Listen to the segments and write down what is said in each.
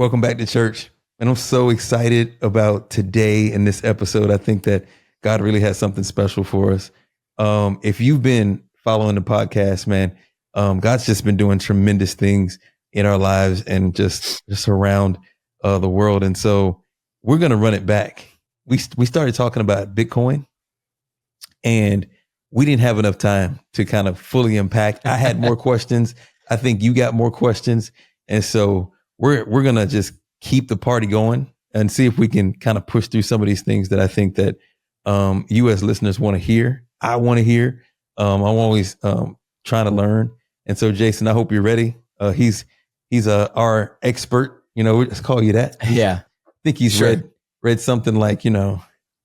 Welcome back to church. And I'm so excited about today in this episode. I think that God really has something special for us. If you've been following the podcast, man, God's just been doing tremendous things in our lives and just around the world. And so we're going to run it back. We started talking about Bitcoin and we didn't have enough time to kind of fully unpack. I had more questions. I think you got more questions. And so we're going to just keep the party going and see if we can kind of push through some of these things that I think that you as listeners want to hear. I want to hear. I'm always trying to learn. And so, Jason, I hope you're ready. He's our expert. You know, we just call you that. Yeah. I think he's read something like, a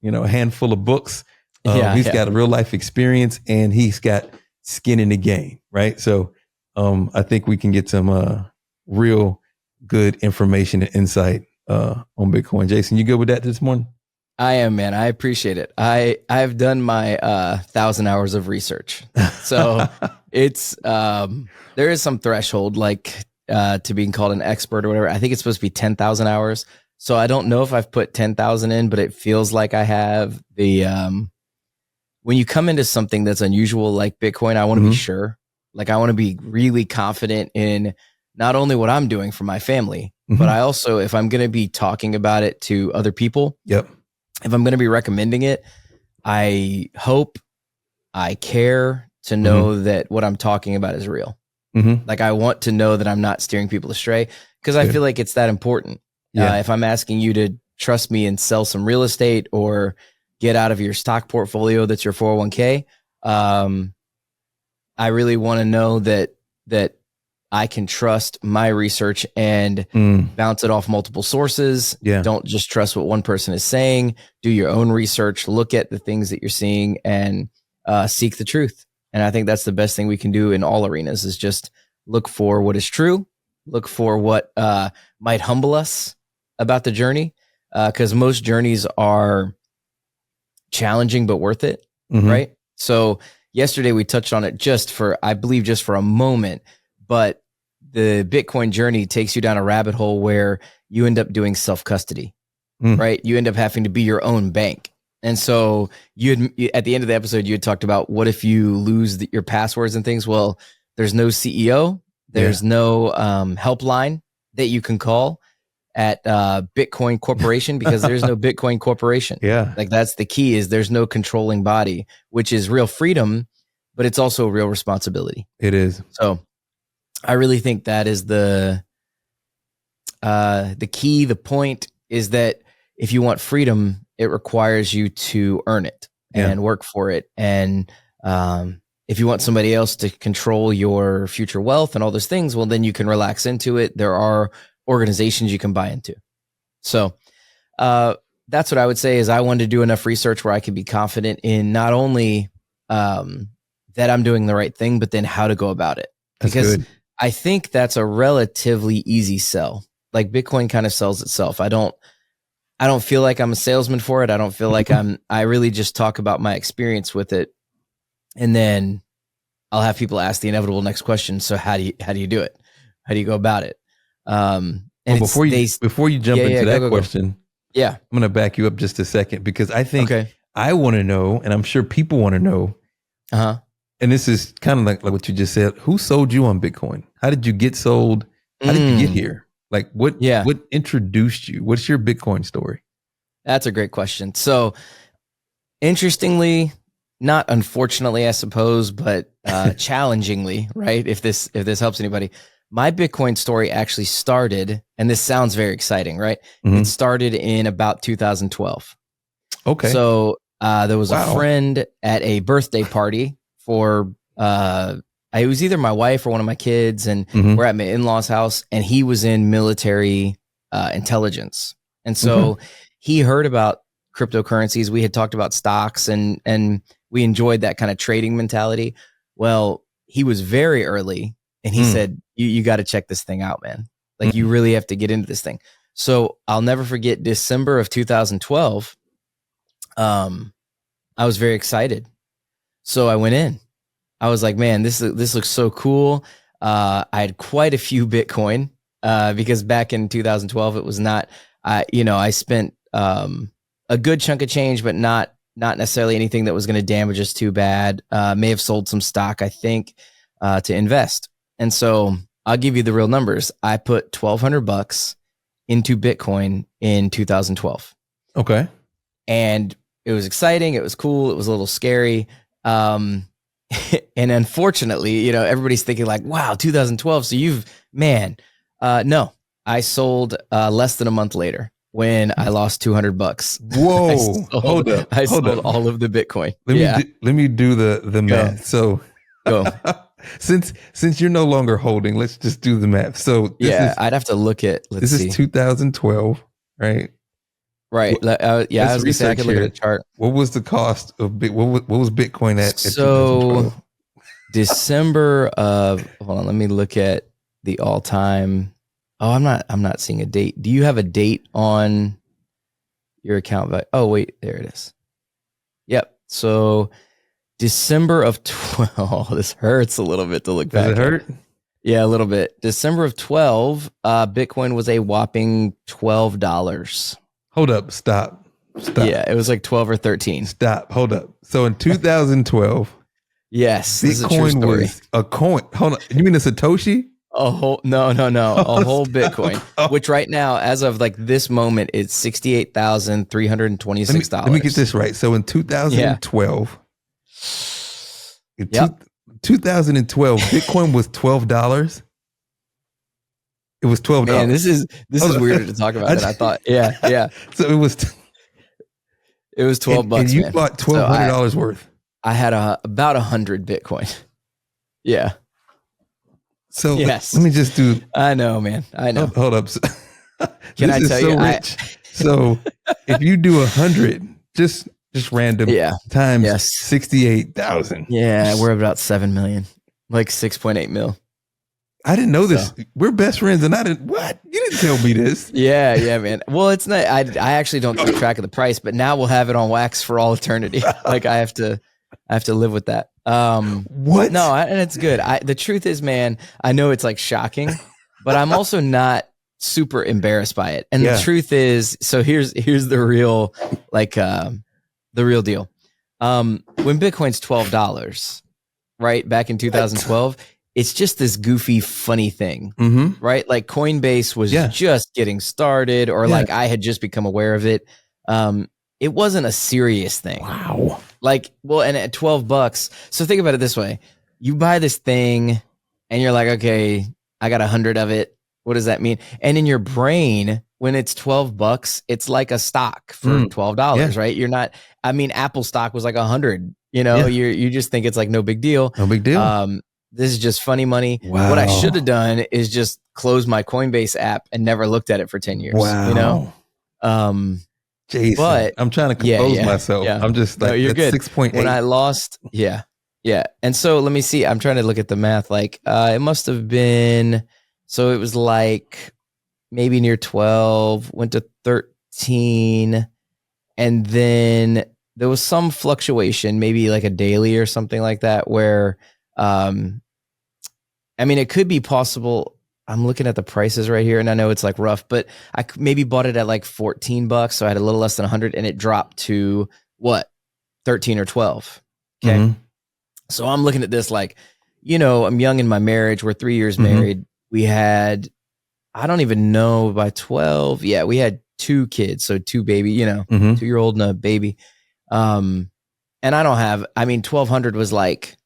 handful of books. He's got a real life experience and he's got skin in the game. Right. So I think we can get some real good information and insight on Bitcoin. Jason, you good with that this morning? I am, man. I appreciate it. I've done my 1,000 hours of research. So it's there is some threshold to being called an expert or whatever. I think it's supposed to be 10,000 hours. So I don't know if I've put 10,000 in, but it feels like I have. When you come into something that's unusual like Bitcoin, I want to be sure. Like I want to be really confident in not only what I'm doing for my family, but I also, if I'm going to be talking about it to other people, if I'm going to be recommending it, I hope, I care to know that what I'm talking about is real. Like I want to know that I'm not steering people astray because I feel like it's that important. If I'm asking you to trust me and sell some real estate or get out of your stock portfolio that's your 401k, I really want to know that I can trust my research and bounce it off multiple sources. Don't just trust what one person is saying. Do your own research, look at the things that you're seeing and seek the truth. And I think that's the best thing we can do in all arenas is just look for what is true, look for what might humble us about the journey. Because most journeys are challenging, but worth it. Right. So yesterday we touched on it just for a moment. But the Bitcoin journey takes you down a rabbit hole where you end up doing self-custody, right? You end up having to be your own bank. And so at the end of the episode, you had talked about what if you lose your passwords and things? Well, there's no CEO. There's no helpline that you can call at Bitcoin Corporation because there's no Bitcoin Corporation. Like that's the key is there's no controlling body, which is real freedom, but it's also real responsibility. It is. So I really think that is the key. The point is that if you want freedom, it requires you to earn it and work for it. And if you want somebody else to control your future wealth and all those things, well, then you can relax into it. There are organizations you can buy into. So that's what I would say is I wanted to do enough research where I could be confident in not only that I'm doing the right thing, but then how to go about it. Because I think that's a relatively easy sell. Like Bitcoin kind of sells itself. I don't feel like I'm a salesman for it. I don't feel like I really just talk about my experience with it. And then I'll have people ask the inevitable next question. So how do you do it? How do you go about it? And before you jump into that question, I'm going to back you up just a second because I think I want to know, and I'm sure people want to know, and this is kind of like what you just said. Who sold you on Bitcoin? How did you get sold? How did you get here? Like what introduced you? What's your Bitcoin story? That's a great question. So interestingly, not unfortunately, I suppose, but challengingly, right? If this helps anybody, my Bitcoin story actually started, and this sounds very exciting, right? It started in about 2012. Okay. So there was a friend at a birthday party for it was either my wife or one of my kids, and we're at my in-laws' house, and he was in military intelligence, and so he heard about cryptocurrencies. We had talked about stocks, and we enjoyed that kind of trading mentality. Well, he was very early, and he said, "You got to check this thing out, man. Like you really have to get into this thing." So I'll never forget December of 2012. I was very excited. So I went in. I was like, man, this looks so cool. I had quite a few Bitcoin. because back in 2012, it was not, I spent a good chunk of change, but not necessarily anything that was going to damage us too bad. May have sold some stock, I think, to invest. And so I'll give you the real numbers. I put $1,200 into Bitcoin in 2012. Okay. And it was exciting. It was cool. It was a little scary. And unfortunately, everybody's thinking like, wow, 2012. So no, I sold less than a month later when I lost $200. Whoa. I sold all of the Bitcoin. Let me do the math. So go. Since you're no longer holding, let's just do the math. So I'd have to look at, this is 2012, right? Right. I was going to say I could look at a chart. What was the cost of what was Bitcoin at? So December of, hold on, let me look at the all-time. Oh, I'm not seeing a date. Do you have a date on your account? Oh, wait, there it is. Yep. So December of 12. This hurts a little bit to look back. Does it hurt? Yeah, a little bit. December of 12, Bitcoin was a whopping $12. Hold up. Stop. Yeah, it was like 12 or 13. Stop. Hold up. So in 2012, yes, Bitcoin was a coin. Hold on. You mean a Satoshi? No. A whole Bitcoin, which right now, as of like this moment, is $68,326. Let me get this right. So in 2012, 2012, Bitcoin was $12. It was $12. Man, this is weirder to talk about than I thought. Yeah. So it was $12. And you bought $1,200 worth. I had about 100 Bitcoin. Yeah. So yes. Let me just do. I know, man. I know. Hold up. Can I tell you? Rich. So if you do 100, just random times 68,000. Yeah, we're about 7 million, like 6.8 mil. I didn't know this. So. We're best friends, and I didn't. What? You didn't tell me this. Yeah, man. Well, it's not. I actually don't keep track of the price, but now we'll have it on wax for all eternity. Like I have to live with that. What? No, and it's good. The truth is, man, I know it's like shocking, but I'm also not super embarrassed by it. And the truth is, so here's the real, like, the real deal. When Bitcoin's $12, right, back in 2012, it's just this goofy, funny thing, right? Like Coinbase was just getting started, or like I had just become aware of it. It wasn't a serious thing. Wow. Like, well, and at $12, so think about it this way. You buy this thing and you're like, okay, I got 100 of it. What does that mean? And in your brain, when it's $12, it's like a stock for $12, right? You're not, I mean, Apple stock was like 100, you just think it's like no big deal. No big deal. This is just funny money. Wow. What I should have done is just close my Coinbase app and never looked at it for 10 years. Wow. Jason, but I'm trying to compose myself. Yeah. I'm just like, you're good. 6.8. When I lost, yeah. And so let me see. I'm trying to look at the math. Like, it must have been, so it was like maybe near 12, went to 13, and then there was some fluctuation, maybe like a daily or something like that, where, I mean, it could be possible. I'm looking at the prices right here, and I know it's like rough, but I maybe bought it at like $14, so I had a little less than 100, and it dropped to what, 13 or 12. Okay, so I'm looking at this like, I'm young in my marriage. We're 3 years married. We had, I don't even know, by 12. Yeah, we had 2 kids, so 2 baby, 2-year-old and a baby. And I don't have. I mean, 1,200 was like,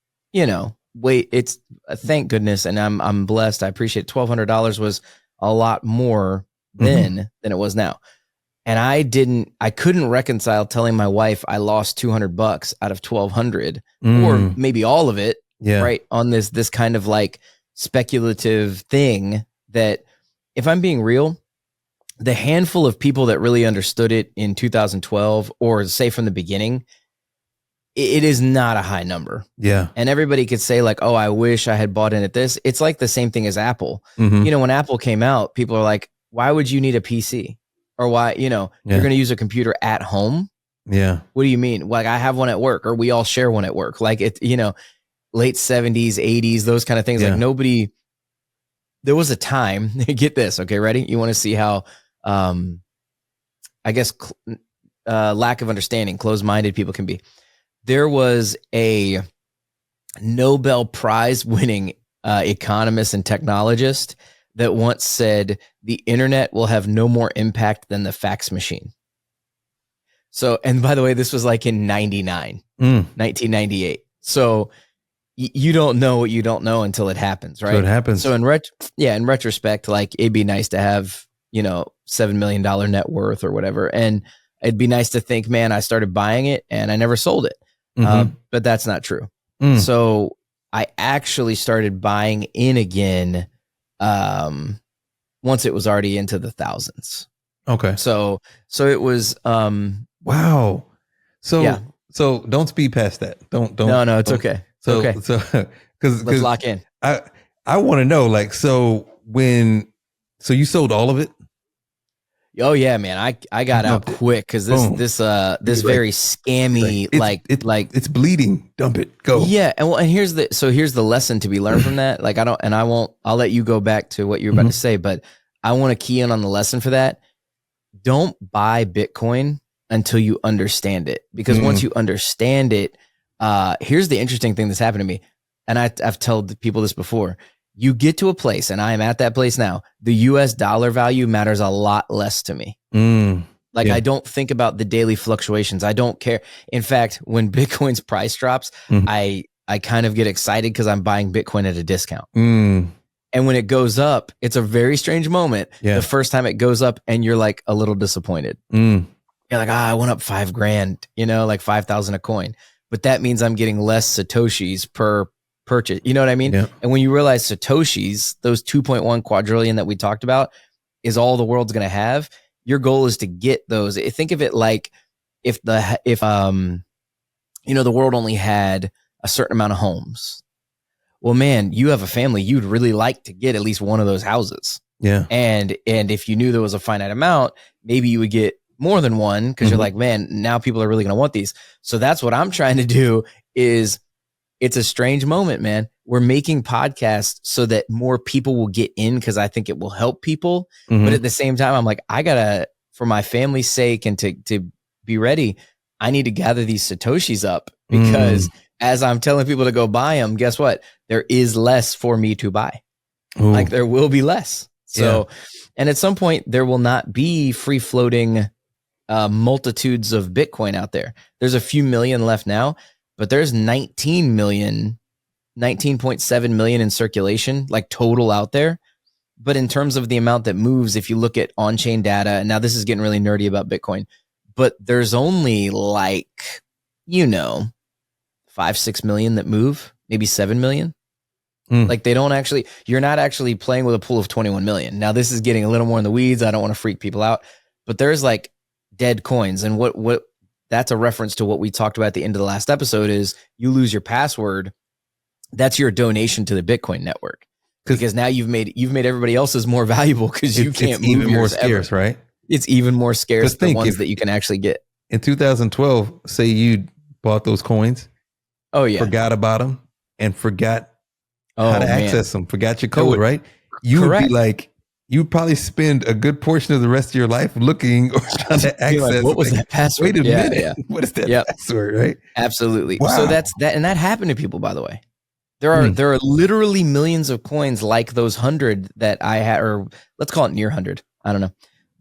wait, it's thank goodness, and I'm blessed. I appreciate it. $1,200 was a lot more then than it was now, and I couldn't reconcile telling my wife I lost $200 out of 1,200, or maybe all of it, right, on this kind of like speculative thing. That, if I'm being real, the handful of people that really understood it in 2012, or say from the beginning, it is not a high number. Yeah. And everybody could say like, oh, I wish I had bought in at this. It's like the same thing as Apple. When Apple came out, people are like, why would you need a PC? Or why, you're going to use a computer at home? Yeah. What do you mean? Like, I have one at work, or we all share one at work. Like, it, late 70s, 80s, those kind of things. Like, nobody, there was a time, get this, okay, ready? You want to see how, I guess, lack of understanding, closed-minded people can be. There was a Nobel Prize winning economist and technologist that once said the internet will have no more impact than the fax machine. So, and by the way, this was like in 1998. So you don't know what you don't know until it happens, right? So it happens. So in retrospect, like it'd be nice to have, $7 million net worth or whatever. And it'd be nice to think, man, I started buying it and I never sold it. But that's not true. So I actually started buying in again once it was already into the thousands. Okay. So it was wow. So don't speed past that. Don't. No, it's okay. So okay. So because let's lock in. I want to know, like, so you sold all of it? Oh yeah, man. I got out quick because this very scammy it's bleeding. Dump it. Go. Yeah, and here's the lesson to be learned from that. Like I'll let you go back to what you're about to say, but I want to key in on the lesson for that. Don't buy Bitcoin until you understand it, because once you understand it, here's the interesting thing that's happened to me, and I've told people this before. You get to a place, and I am at that place now, the US dollar value matters a lot less to me. I don't think about the daily fluctuations. I don't care. In fact, when Bitcoin's price drops, I kind of get excited because I'm buying Bitcoin at a discount. And when it goes up, it's a very strange moment. Yeah. The first time it goes up and you're like a little disappointed. You're like, I went up $5,000, like 5,000 a coin. But that means I'm getting less Satoshis per purchase. You know what I mean? Yeah. And when you realize Satoshis, those 2.1 quadrillion that we talked about, is all the world's going to have, your goal is to get those. Think of it like if the world only had a certain amount of homes. Well, man, you have a family, you'd really like to get at least one of those houses. Yeah. And if you knew there was a finite amount, maybe you would get more than one, because you're like, man, now people are really going to want these. So that's what I'm trying to do. It's a strange moment, man. We're making podcasts so that more people will get in, because I think it will help people. But at the same time, I'm like, I gotta, for my family's sake and to be ready, I need to gather these Satoshis up, because as I'm telling people to go buy them, guess what? There is less for me to buy. Ooh. Like there will be less. So, and at some point there will not be free floating multitudes of Bitcoin out there. There's a few million left now, but there's 19.7 million in circulation, like total out there. But in terms of the amount that moves, if you look at on-chain data, and now this is getting really nerdy about Bitcoin, but there's only 5-6 million that move, maybe 7 million. Like you're not actually playing with a pool of 21 million. Now this is getting a little more in the weeds. I don't want to freak people out, but there's like dead coins. And what that's a reference to what we talked about at the end of the last episode is you lose your password. That's your donation to the Bitcoin network, because now you've made everybody else's more valuable, because you can't move even more scarce, right? It's even more scarce than ones that you can actually get. In 2012, say you bought those coins, forgot about them, and forgot how to access them, forgot your code, right? You would be like, you'd probably spend a good portion of the rest of your life looking or trying to access. Like, what was that password? Wait a minute. Yeah. What is that password, right? Absolutely. Wow. So that's that. And that happened to people, by the way. There are literally millions of coins like those 100 that I had, or let's call it near 100. I don't know.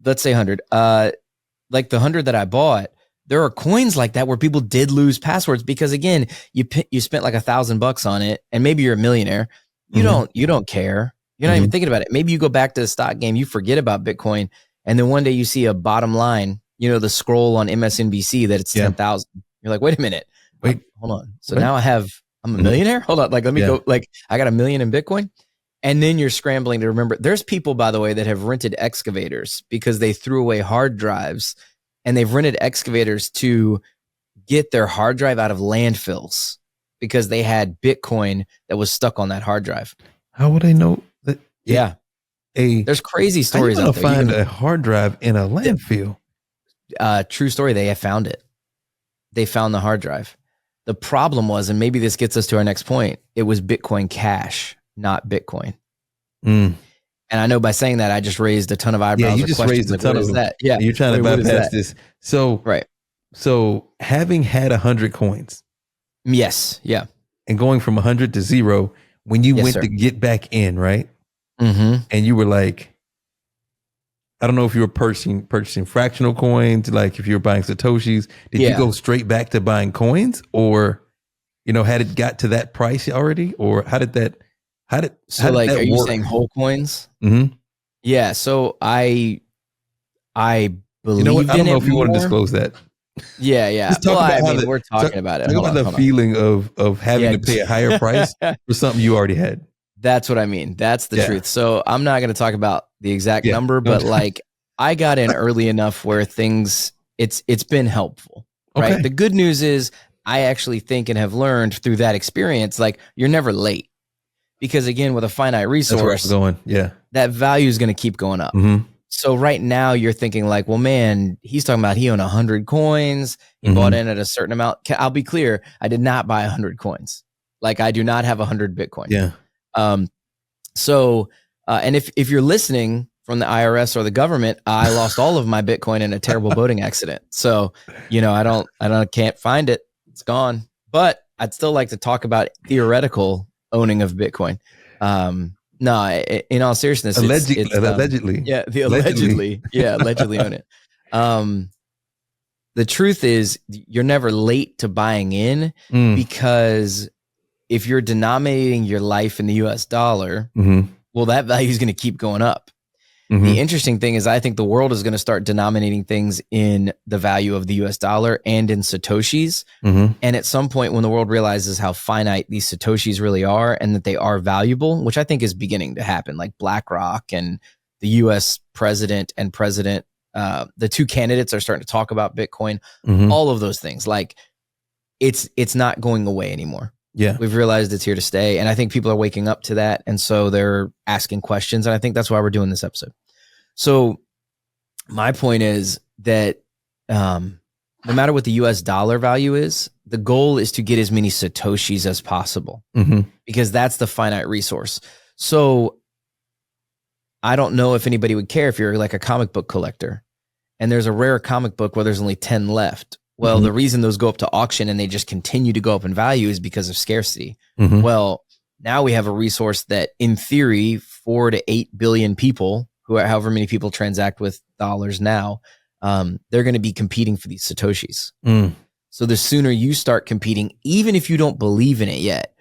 Let's say 100. Like the 100 that I bought, there are coins like that where people did lose passwords, because again, you spent like $1,000 on it, and maybe you're a millionaire. You don't care. You're not even thinking about it. Maybe you go back to the stock game, you forget about Bitcoin, and then one day you see a bottom line, the scroll on MSNBC that it's 10,000. You're like, wait a minute. Hold on. So now I'm a millionaire? Hold on. Like, let me go. Like, I got $1 million in Bitcoin. And then you're scrambling to remember. There's people, by the way, that have rented excavators because they threw away hard drives, and they've rented excavators to get their hard drive out of landfills because they had Bitcoin that was stuck on that hard drive. How would I know that? There's crazy stories out there. Find a hard drive in a landfill. True story. They have found it. They found the hard drive. The problem was, and maybe this gets us to our next point, it was Bitcoin Cash, not Bitcoin. And I know by saying that, I just raised a ton of eyebrows. Yeah, you or just questions. raised a Like, ton what of is them. that? Yeah, And you're trying to what is bypass that? this. So, Right. so having had 100 coins Yes. Yeah. and going from 100 to 0, when you Yes, went sir. to get back in, right? Mm-hmm. And you were like, I don't know if you were purchasing fractional coins, like if you were buying Satoshis, did you go straight back to buying coins, or, had it got to that price already, or how did that So like, that are you work? saying whole coins? Mm-hmm. Yeah. So I You know what? believed I in don't know it if you want to more. disclose that. Yeah. Yeah. Just Well, talk about I mean, we're talking about it. talk Hold about on. the Hold on. feeling of having Yeah. to pay a higher price for something you already had. That's what I mean. That's the truth. So I'm not going to talk about the exact number, but like I got in early enough where it's been helpful, right? Okay. The good news is I actually think and have learned through that experience, like you're never late, because again, with a finite That's where I was resource, going. Yeah. that value is going to keep going up. Mm-hmm. So right now you're thinking like, well, man, he's talking about he owned 100 coins. He bought in at a certain amount. I'll be clear. I did not buy 100 coins. Like I do not have 100 Bitcoin. Yeah. And if you're listening from the IRS or the government, I lost all of my Bitcoin in a terrible boating accident. So, I can't find it. It's gone. But I'd still like to talk about theoretical owning of Bitcoin. No, in all seriousness, Allegedly. Yeah, allegedly own it. The truth is, you're never late to buying in because if you're denominating your life in the US dollar, well, that value is going to keep going up. The interesting thing is I think the world is going to start denominating things in the value of the US dollar and in Satoshis. And at some point when the world realizes how finite these Satoshis really are and that they are valuable, which I think is beginning to happen, like BlackRock and the US president, the two candidates are starting to talk about Bitcoin, all of those things. Like it's not going away anymore. Yeah. We've realized it's here to stay. And I think people are waking up to that. And so they're asking questions. And I think that's why we're doing this episode. So my point is that no matter what the US dollar value is, the goal is to get as many Satoshis as possible because that's the finite resource. So I don't know if anybody would care if you're like a comic book collector and there's a rare comic book where there's only 10 left. Well, the reason those go up to auction and they just continue to go up in value is because of scarcity. Well, now we have a resource that in theory, 4 to 8 billion people, however many people transact with dollars now, they're going to be competing for these Satoshis. So the sooner you start competing, even if you don't believe in it yet,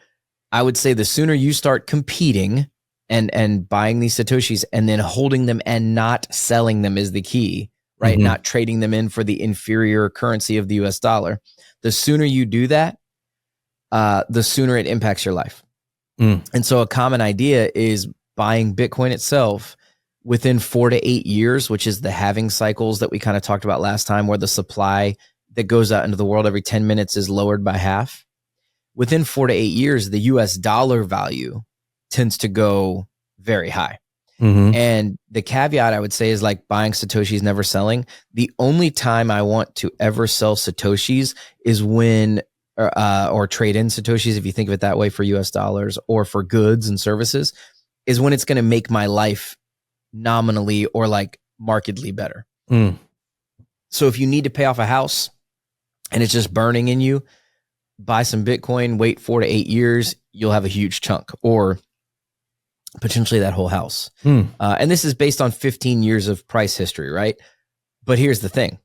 I would say the sooner you start competing and buying these Satoshis and then holding them and not selling them is the key. Right? Not trading them in for the inferior currency of the US dollar. The sooner you do that, the sooner it impacts your life. And so a common idea is buying Bitcoin itself within 4 to 8 years, which is the halving cycles that we kind of talked about last time, where the supply that goes out into the world every 10 minutes is lowered by half. Within 4 to 8 years, the US dollar value tends to go very high. And the caveat I would say is like buying Satoshis, never selling. The only time I want to ever sell Satoshis is when, or trade in Satoshis, if you think of it that way, for US dollars or for goods and services, is when it's going to make my life nominally or like markedly better. So if you need to pay off a house and it's just burning in you, buy some Bitcoin, wait 4 to 8 years, you'll have a huge chunk, or potentially that whole house. And this is based on 15 years of price history, right? But here's the thing.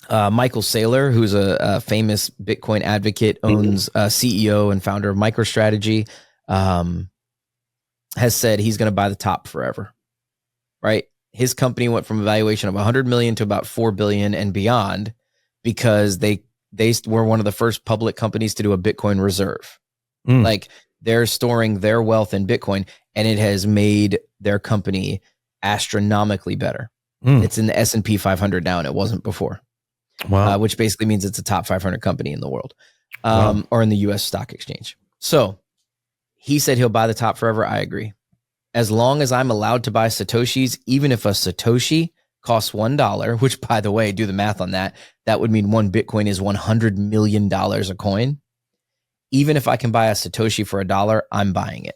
Michael Saylor, who's a famous Bitcoin advocate, owns CEO and founder of MicroStrategy, has said he's going to buy the top forever, right? His company went from a valuation of 100 million to about 4 billion and beyond because they were one of the first public companies to do a Bitcoin reserve. Like, they're storing their wealth in Bitcoin, and it has made their company astronomically better. It's in the S&P 500 now, and it wasn't before. Wow. Which basically means it's a top 500 company in the world, or in the US stock exchange. So he said he'll buy the top forever. I agree. As long as I'm allowed to buy Satoshis, even if a Satoshi costs $1, which, by the way, do the math on that, that would mean one Bitcoin is $100 million a coin. Even if I can buy a Satoshi for $1, I'm buying it.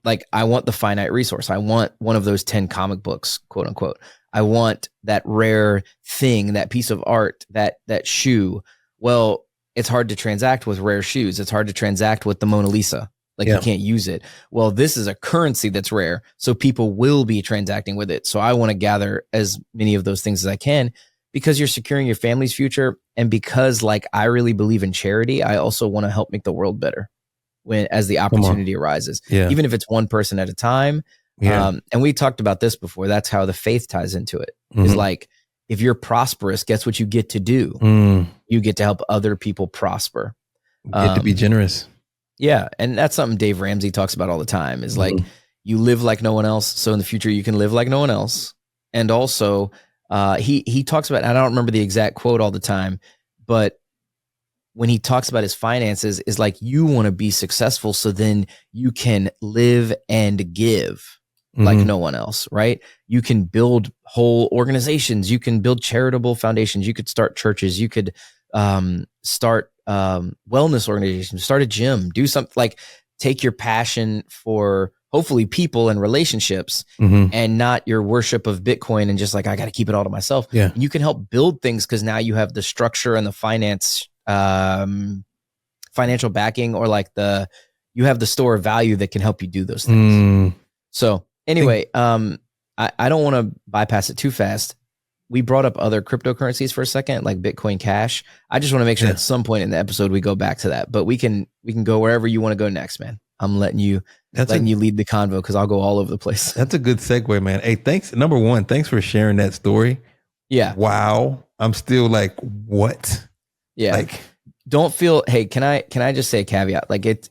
Like, I want the finite resource. I want one of those 10 comic books, quote unquote. I want that rare thing, that piece of art, that shoe. Well, it's hard to transact with rare shoes. It's hard to transact with the Mona Lisa. Like, you can't use it. Well, this is a currency that's rare, so people will be transacting with it. So I want to gather as many of those things as I can, because you're securing your family's future. And because, like, I really believe in charity, I also want to help make the world better as the opportunity arises, even if it's one person at a time. And we talked about this before. That's how the faith ties into it. Is like, if you're prosperous, guess what you get to do? You get to help other people prosper. Get to be generous. Yeah. And that's something Dave Ramsey talks about all the time, is like, you live like no one else, so in the future you can live like no one else. And also, he talks about, I don't remember the exact quote all the time, but when he talks about his finances, is like, you want to be successful so then you can live and give like no one else, right? You can build whole organizations. You can build charitable foundations. You could start churches. You could start wellness organizations, start a gym, do something, like, take your passion for hopefully people and relationships and not your worship of Bitcoin and just like, I got to keep it all to myself. Yeah. You can help build things because now you have the structure and the financial backing, or like you have the store of value that can help you do those things. So anyway, I don't want to bypass it too fast. We brought up other cryptocurrencies for a second, like Bitcoin Cash. I just want to make sure at some point in the episode we go back to that, but we can go wherever you want to go next, man. I'm letting you lead the convo, because I'll go all over the place. That's a good segue, man. Hey, thanks. Number one, thanks for sharing that story. Yeah. Wow. I'm still like, what? Yeah. Like, don't feel, hey, can I just say a caveat? Like, it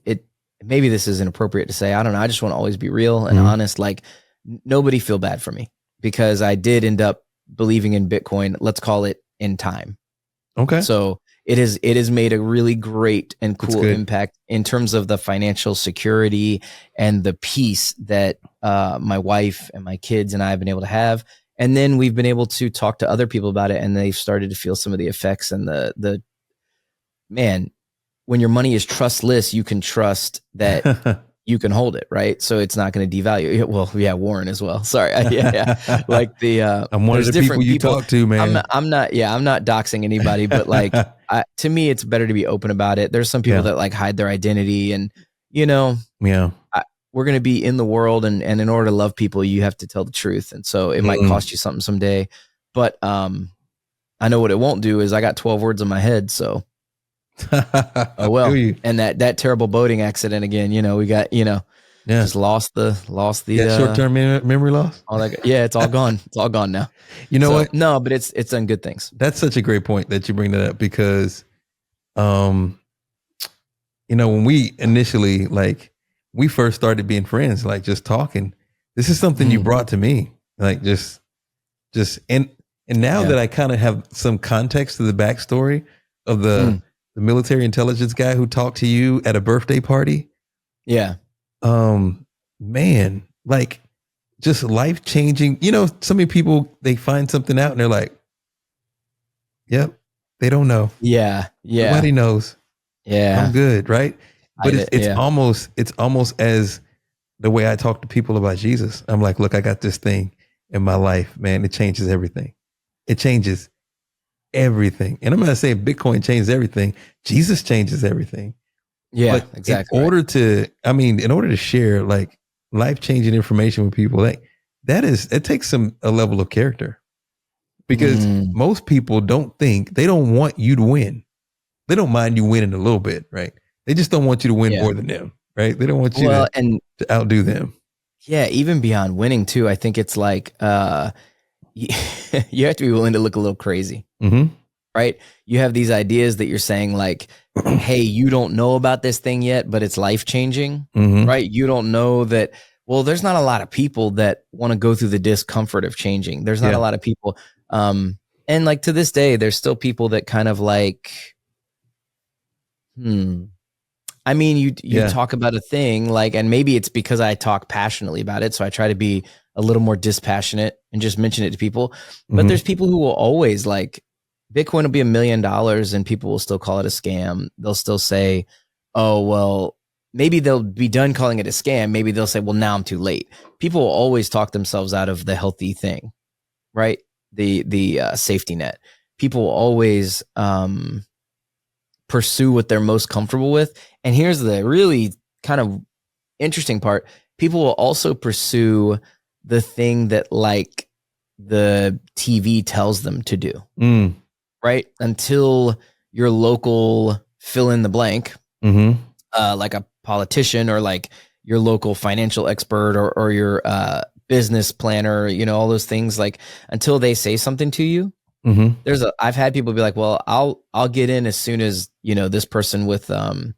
maybe this isn't appropriate to say. I don't know. I just want to always be real and honest. Like, nobody feel bad for me, because I did end up believing in Bitcoin, let's call it, in time. Okay. So it has made a really great and cool impact in terms of the financial security and the peace that my wife and my kids and I have been able to have. And then we've been able to talk to other people about it, and they've started to feel some of the effects. And the man, when your money is trustless, you can trust that you can hold it, right? So it's not going to devalue. Well, yeah, Warren as well. Sorry, yeah. Like I'm one of the people you talk to, man. I'm not doxing anybody, but like, to me, it's better to be open about it. There's some people that like hide their identity, and we're going to be in the world, and in order to love people, you have to tell the truth. And so it might cost you something someday, but I know what it won't do is, I got 12 words in my head, so. Oh well, and that terrible boating accident again. We got just lost the short-term memory loss. All that, it's all gone. It's all gone now. You know what? No, but it's done good things. That's such a great point that you bring that up, because, when we initially, like, we first started being friends, like, just talking. This is something you brought to me, like, just and now that I kind of have some context to the backstory of the military intelligence guy who talked to you at a birthday party. Yeah. Man, like, just life changing. So many people, they find something out and they're like, yep, they don't know. Yeah. Yeah. Nobody knows. Yeah. I'm good. Right. But it's almost as the way I talk to people about Jesus. I'm like, look, I got this thing in my life, man. It changes everything. It changes everything. And I'm not saying Bitcoin changes everything. Jesus changes everything. Yeah, but exactly. In order to share like life-changing information with people, it takes a level of character, because most people they don't want you to win. They don't mind you winning a little bit, right? They just don't want you to win more than them, right? They don't want you to outdo them. Yeah, even beyond winning too, I think it's like you have to be willing to look a little crazy, right? You have these ideas that you're saying like, hey, you don't know about this thing yet, but it's life-changing, right? You don't know that, well, there's not a lot of people that want to go through the discomfort of changing. There's not a lot of people. And like to this day, there's still people that kind of like, I mean, you talk about a thing like, and maybe it's because I talk passionately about it. So I try to be a little more dispassionate and just mention it to people. But there's people who will always like, Bitcoin will be $1 million and people will still call it a scam. They'll still say, oh, well, maybe they'll be done calling it a scam. Maybe they'll say, well, now I'm too late. People will always talk themselves out of the healthy thing, right? The safety net. People will always pursue what they're most comfortable with. And here's the really kind of interesting part. People will also pursue the thing that like the TV tells them to do, right? Until your local fill in the blank, like a politician or like your local financial expert or your business planner, you know, all those things, like until they say something to you. I've had people be like, well, I'll get in as soon as, you know, this person with and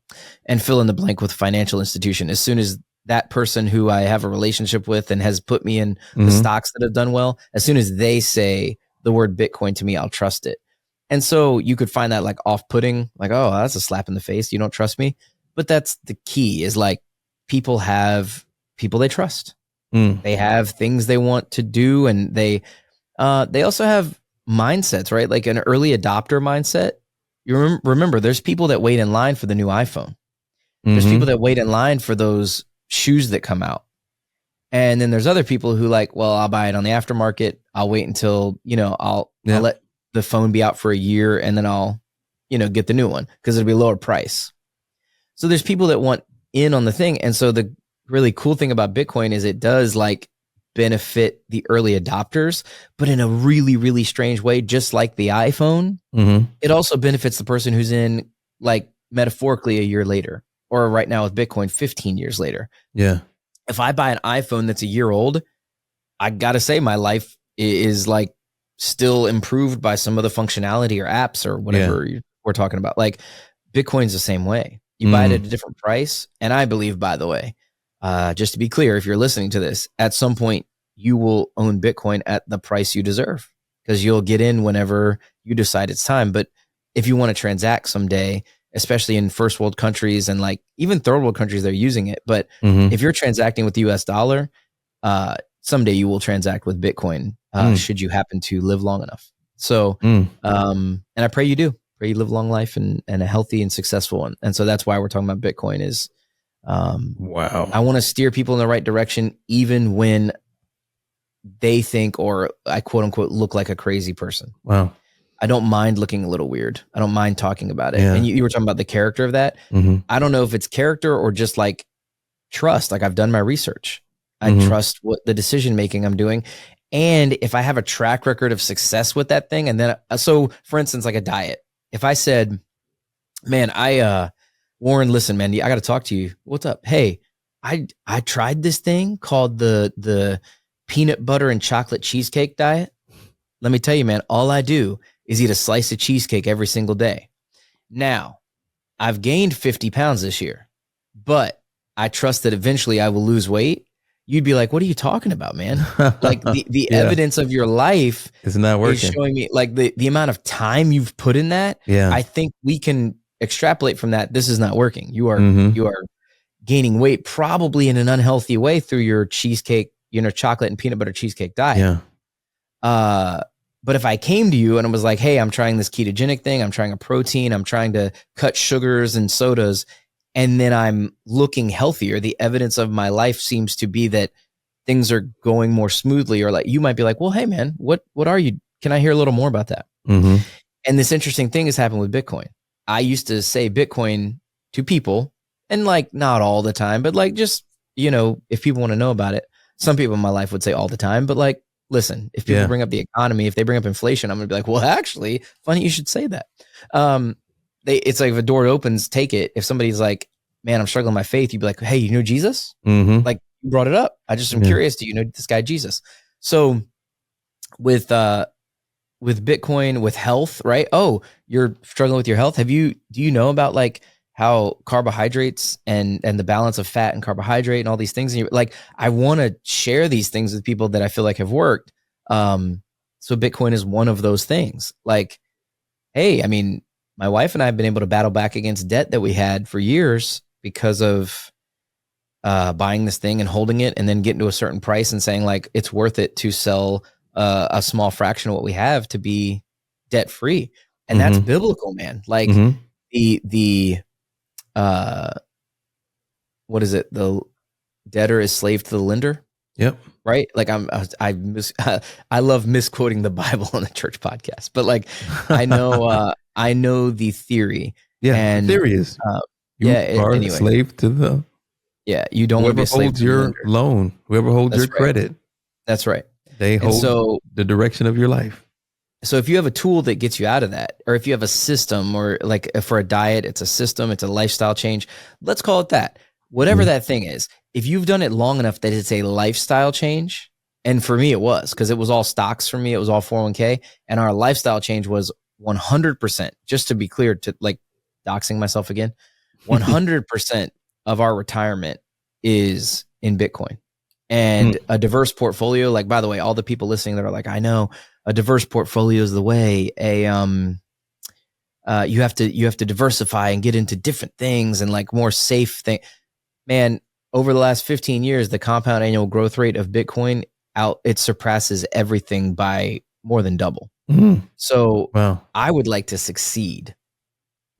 fill in the blank with financial institution, as soon as that person who I have a relationship with and has put me in the stocks that have done well, as soon as they say the word Bitcoin to me, I'll trust it. And so you could find that like off-putting, like, oh, that's a slap in the face. You don't trust me. But that's the key, is like people have people they trust. They have things they want to do, and they also have mindsets, right? Like an early adopter mindset. You remember there's people that wait in line for the new iPhone. There's people that wait in line for those shoes that come out. And then there's other people who like, well, I'll buy it on the aftermarket. I'll wait until, you know, I'll let the phone be out for a year and then I'll, you know, get the new one because it'll be lower price. So there's people that want in on the thing. And so the really cool thing about Bitcoin is it does like benefit the early adopters, but in a really, really strange way, just like the iPhone. It also benefits the person who's in, like, metaphorically a year later, or right now with Bitcoin 15 years later. Yeah. If I buy an iPhone that's a year old, I gotta say my life is like still improved by some of the functionality or apps or whatever we're talking about. Like Bitcoin's the same way. You buy it at a different price. And I believe, by the way, just to be clear, if you're listening to this, at some point you will own Bitcoin at the price you deserve, because you'll get in whenever you decide it's time. But if you want to transact someday, especially in first world countries and like even third world countries, they're using it. But if you're transacting with the US dollar, someday you will transact with Bitcoin, should you happen to live long enough. So, and I pray you do. Pray you live a long life and a healthy and successful one. And so that's why we're talking about Bitcoin is, wow. I want to steer people in the right direction, even when they think, or I quote unquote, look like a crazy person. Wow. I don't mind looking a little weird. I don't mind talking about it. And you were talking about the character of that. I don't know if it's character or just like trust. Like I've done my research. I trust what the decision-making I'm doing. And if I have a track record of success with that thing, and then, so for instance, like a diet, if I said, man, Warren, listen, man, I got to talk to you. What's up? Hey, I tried this thing called the peanut butter and chocolate cheesecake diet. Let me tell you, man, all I do is eat a slice of cheesecake every single day. Now, I've gained 50 pounds this year, but I trust that eventually I will lose weight. You'd be like, what are you talking about, man? Like the evidence of your life is not working. Is showing me like the amount of time you've put in that. Yeah. I think we can extrapolate from that. This is not working. You are gaining weight probably in an unhealthy way through your cheesecake, you know, chocolate and peanut butter cheesecake diet. Yeah. But if I came to you and I was like, hey, I'm trying this ketogenic thing, I'm trying a protein, I'm trying to cut sugars and sodas, and then I'm looking healthier, the evidence of my life seems to be that things are going more smoothly, or like you might be like, well, hey man, what are you? Can I hear a little more about that? And this interesting thing has happened with Bitcoin. I used to say Bitcoin to people, and like not all the time, but like just, you know, if people want to know about it, some people in my life would say all the time, but like, listen, if people bring up the economy, if they bring up inflation, I'm gonna be like, well, actually, funny you should say that. It's like if a door opens, take it. If somebody's like, man, I'm struggling with my faith, you'd be like, hey, you know Jesus? Like you brought it up. I just am curious. Do you know this guy Jesus? So with Bitcoin, with health, right? Oh, you're struggling with your health. Do you know about like how carbohydrates and the balance of fat and carbohydrate and all these things? And you're like, I want to share these things with people that I feel like have worked. So Bitcoin is one of those things. Like, hey, I mean, my wife and I have been able to battle back against debt that we had for years because of buying this thing and holding it and then getting to a certain price and saying like, it's worth it to sell a small fraction of what we have to be debt free. And that's biblical, man. Like the what is it? The debtor is slave to the lender. Yep. Right. Like I love misquoting the Bible on the church podcast, but like, I know the theory. Yeah. And the theory is, you are anyway, a slave to the, you don't want to be a slave holds to the your lender. loan, whoever holds your credit. That's right. They hold the direction of your life. So if you have a tool that gets you out of that, or if you have a system, or like for a diet, it's a system, it's a lifestyle change. Let's call it that. Whatever that thing is, if you've done it long enough that it's a lifestyle change, and for me it was, because it was all stocks for me, it was all 401k, and our lifestyle change was 100%, just to be clear, to like doxing myself again, 100% of our retirement is in Bitcoin. And a diverse portfolio, like, by the way, all the people listening that are like, I know a diverse portfolio is the way. You have to diversify and get into different things and like more safe thing. Man, over the last 15 years, the compound annual growth rate of Bitcoin it surpasses everything by more than double. So I would like to succeed,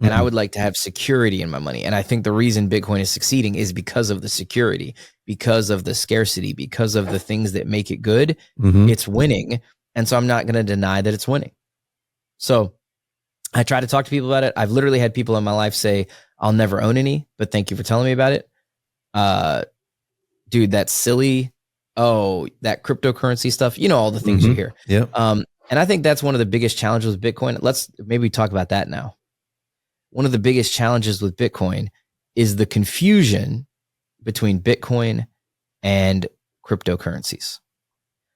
and I would like to have security in my money. And I think the reason Bitcoin is succeeding is because of the security, because of the scarcity, because of the things that make it good. It's winning. And so I'm not going to deny that it's winning. So I try to talk to people about it. I've literally had people in my life say, I'll never own any, but thank you for telling me about it. Dude, that's silly. Oh, that cryptocurrency stuff, all the things you hear. Yeah. And I think that's one of the biggest challenges with Bitcoin. Let's maybe talk about that now. One of the biggest challenges with Bitcoin is the confusion between Bitcoin and cryptocurrencies.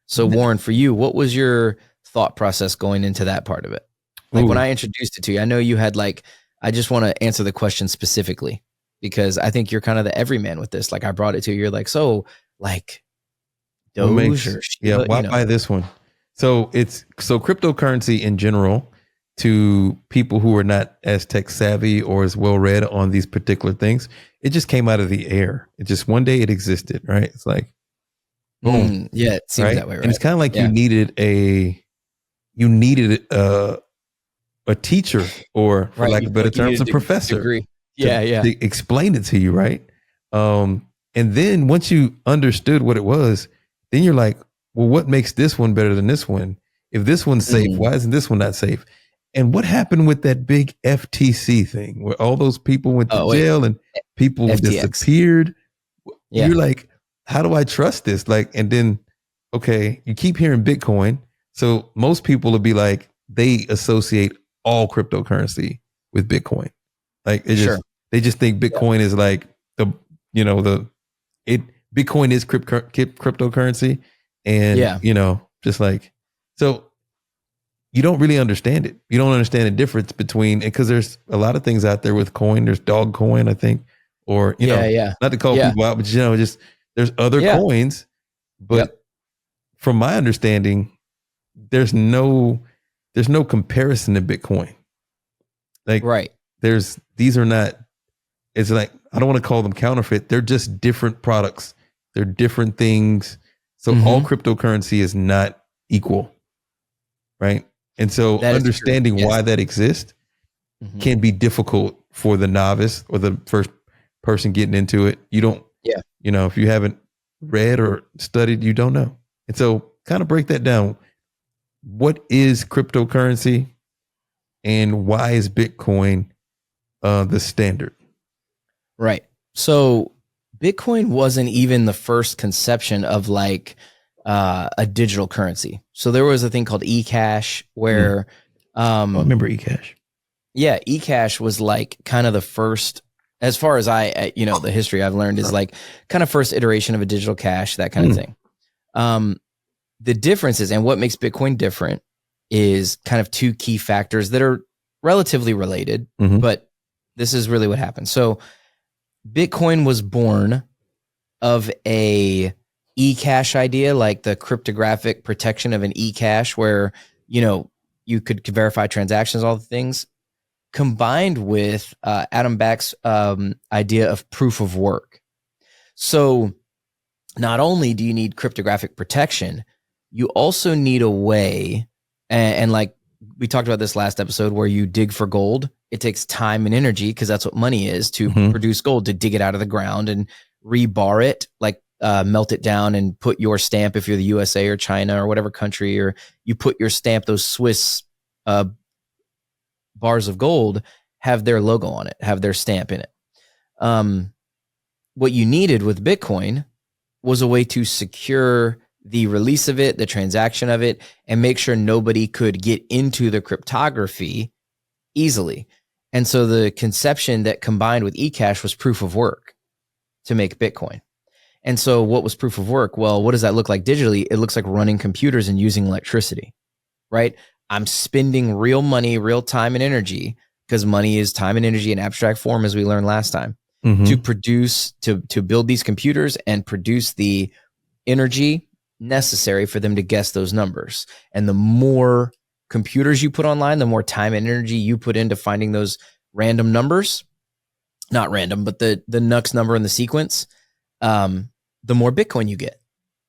So Warren, for you, what was your thought process going into that part of it? Like when I introduced it to you, I know you had I just want to answer the question specifically, because I think you're kind of the everyman with this. Like I brought it to you, you're like, so like Doge or Shiba, why buy this one? So cryptocurrency in general, to people who are not as tech savvy or as well read on these particular things, it just came out of the air. It just one day it existed, right? It's like boom. Yeah, it seems that way, right? And it's kind of like you needed a teacher, or for lack of better terms, a professor to explain it to you, right? And then once you understood what it was, then you're like, well, what makes this one better than this one? If this one's safe, why isn't this one not safe? And what happened with that big FTC thing where all those people went to jail and people disappeared? Yeah. You're like, how do I trust this? And then, okay, you keep hearing Bitcoin. So most people will be like, they associate all cryptocurrency with Bitcoin. They just think Bitcoin is like Bitcoin is cryptocurrency. And, just like, so you don't really understand it. You don't understand the difference between, because there's a lot of things out there with coin. There's dog coin, I think, or, not to call people out, but, just there's other coins. But from my understanding, there's no comparison to Bitcoin. These are not, it's like, I don't want to call them counterfeit. They're just different products. They're different things. So all cryptocurrency is not equal. Right. And so understanding why that exists can be difficult for the novice or the first person getting into it. You don't, if you haven't read or studied, you don't know. And so kind of break that down. What is cryptocurrency and why is Bitcoin the standard? Right. So Bitcoin wasn't even the first conception of a digital currency. So there was a thing called eCash where I remember eCash. Yeah, eCash was kind of the first, as far as the history I've learned is kind of first iteration of a digital cash, that kind of thing. The difference is, and what makes Bitcoin different is kind of two key factors that are relatively related, but this is really what happened. So Bitcoin was born of a eCash idea, like the cryptographic protection of an eCash where, you could verify transactions, all the things, combined with Adam Back's idea of proof of work. So not only do you need cryptographic protection, you also need a way, and like we talked about this last episode, where you dig for gold. It takes time and energy, because that's what money is, to produce gold, to dig it out of the ground and rebar it, like melt it down and put your stamp, if you're the USA or China or whatever country, or you put your stamp, those Swiss bars of gold have their logo on it, have their stamp in it. What you needed with Bitcoin was a way to secure the release of it, the transaction of it, and make sure nobody could get into the cryptography easily. And so the conception that combined with eCash was proof of work to make Bitcoin. And so what was proof of work? Well, what does that look like digitally? It looks like running computers and using electricity, right? I'm spending real money, real time and energy, because money is time and energy in abstract form, as we learned last time, to produce, to build these computers and produce the energy necessary for them to guess those numbers. And the more computers you put online, the more time and energy you put into finding those random numbers, not random, but the Nux number in the sequence, the more Bitcoin you get,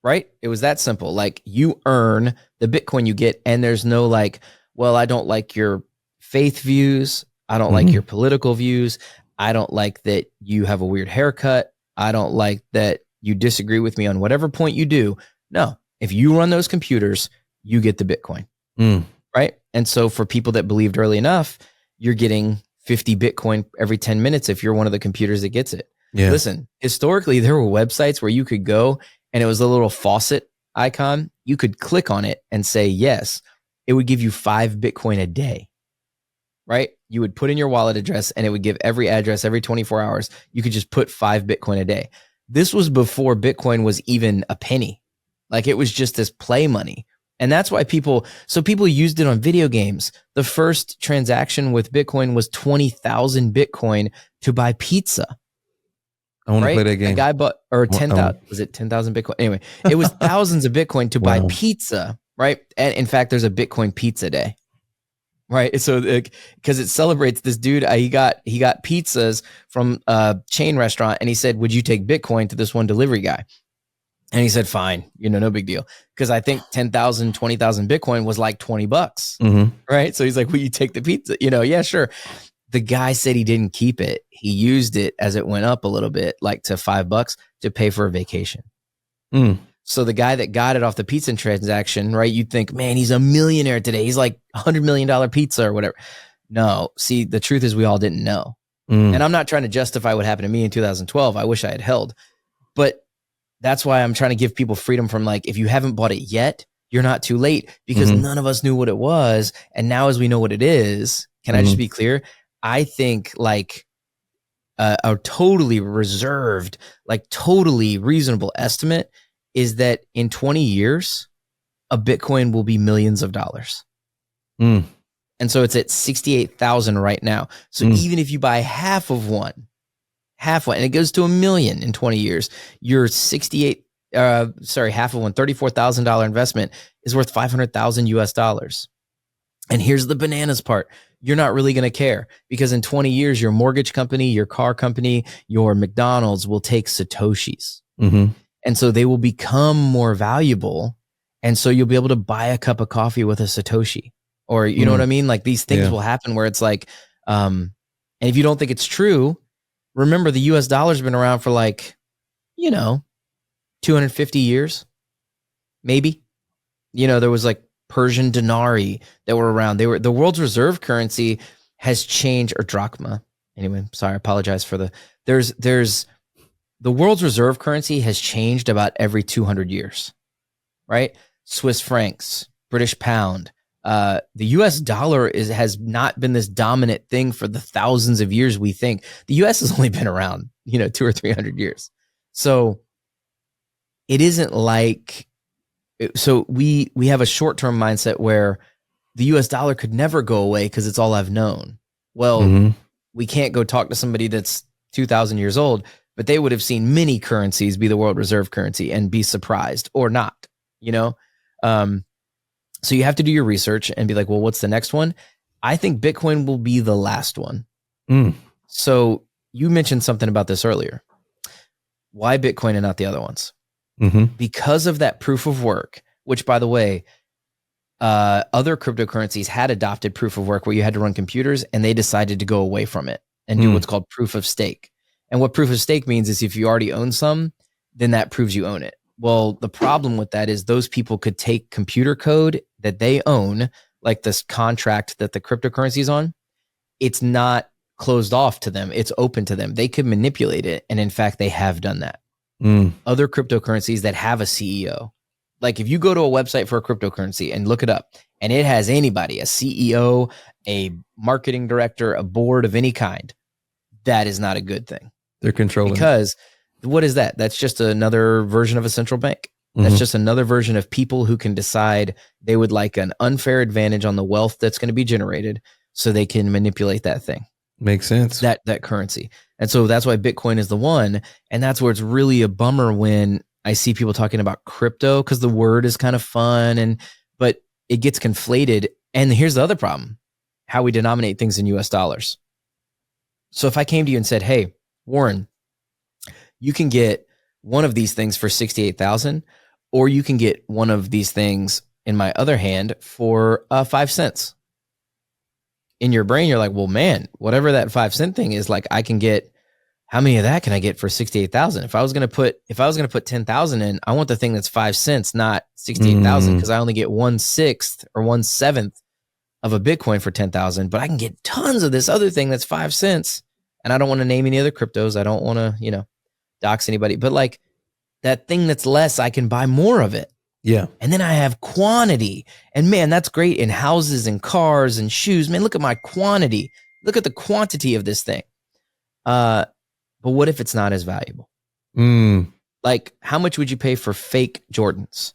right? It was that simple. Like, you earn the Bitcoin you get, and there's no like, well, I don't like your faith views. I don't like your political views. I don't like that you have a weird haircut. I don't like that you disagree with me on whatever point you do. No, if you run those computers, you get the Bitcoin, right? And so for people that believed early enough, you're getting 50 Bitcoin every 10 minutes if you're one of the computers that gets it. Yeah. Listen, historically, there were websites where you could go and it was a little faucet icon. You could click on it and say yes. It would give you 5 Bitcoin a day, right? You would put in your wallet address and it would give every address every 24 hours. You could just put 5 Bitcoin a day. This was before Bitcoin was even a penny. Like, it was just this play money. And that's why people used it on video games. The first transaction with Bitcoin was 20,000 Bitcoin to buy pizza. I want to play that game. A guy bought, or 10,000, was it 10,000 Bitcoin? Anyway, it was thousands of Bitcoin to buy pizza, right? And in fact, there's a Bitcoin pizza day, right? So because it celebrates this dude, he got pizzas from a chain restaurant, and he said, would you take Bitcoin to this one delivery guy? And he said, fine, no big deal. Because I think 10,000, 20,000 Bitcoin was like $20, right? So he's like, will you take the pizza? Yeah, sure. The guy said he didn't keep it. He used it as it went up a little bit, like to $5 to pay for a vacation. So the guy that got it off the pizza transaction, right? You'd think, man, he's a millionaire today. He's like $100 million pizza or whatever. No, see, the truth is we all didn't know. And I'm not trying to justify what happened to me in 2012. I wish I had held. But that's why I'm trying to give people freedom from, like, if you haven't bought it yet, you're not too late, because none of us knew what it was. And now, as we know what it is, can I just be clear? I think like a totally reserved, like totally reasonable estimate is that in 20 years, a Bitcoin will be millions of dollars. And so it's at 68,000 right now. So even if you buy half one, and it goes to $1 million in 20 years, your half of one, $34,000 investment is worth 500,000 US dollars. And here's the bananas part. You're not really going to care, because in 20 years, your mortgage company, your car company, your McDonald's will take Satoshis. And so they will become more valuable. And so you'll be able to buy a cup of coffee with a Satoshi, or, you know what I mean? Like, these things will happen where it's like, and if you don't think it's true, remember the US dollar's been around for like, 250 years, maybe. There was like Persian denarii that were around. The world's reserve currency has changed, or drachma. Anyway, sorry, I apologize for the world's reserve currency has changed about every 200 years, right? Swiss francs, British pound. The US dollar has not been this dominant thing for the thousands of years we think. The US has only been around, 200 or 300 years. So it isn't like, so we have a short-term mindset where the US dollar could never go away because it's all I've known. Well, we can't go talk to somebody that's 2,000 years old, but they would have seen many currencies be the world reserve currency and be surprised, or not, So you have to do your research and be like, well, what's the next one? I think Bitcoin will be the last one. So you mentioned something about this earlier. Why Bitcoin and not the other ones? Because of that proof of work, which, by the way, other cryptocurrencies had adopted proof of work where you had to run computers, and they decided to go away from it and do what's called proof of stake. And what proof of stake means is if you already own some, then that proves you own it. Well, the problem with that is those people could take computer code that they own, like this contract that the cryptocurrency is on. It's not closed off to them. It's open to them. They could manipulate it. And in fact, they have done that. Other cryptocurrencies that have a CEO, like if you go to a website for a cryptocurrency and look it up and it has anybody, a CEO, a marketing director, a board of any kind, that is not a good thing. They're controlling. Because what is that? That's just another version of a central bank. That's just another version of people who can decide they would like an unfair advantage on the wealth that's going to be generated so they can manipulate that thing. Makes sense. That currency. And so that's why Bitcoin is the one. And that's where it's really a bummer when I see people talking about crypto, because the word is kind of fun, but it gets conflated. And here's the other problem, how we denominate things in US dollars. So if I came to you and said, hey, Warren, you can get one of these things for 68,000, or you can get one of these things in my other hand for 5 cents. In your brain, you're like, well, man, whatever that 5 cent thing is, like I can get, how many of that can I get for 68,000? If I was going to put 10,000 in, I want the thing that's 5 cents, not 68,000, because I only get 1/6 or 1/7 of a Bitcoin for 10,000, but I can get tons of this other thing that's 5 cents. And I don't want to name any other cryptos. I don't want to, dox anybody, but like that thing that's less, I can buy more of it. Yeah. And then I have quantity. And man, that's great in houses and cars and shoes. Man, look at my quantity. Look at the quantity of this thing. But what if it's not as valuable? Like, how much would you pay for fake Jordans?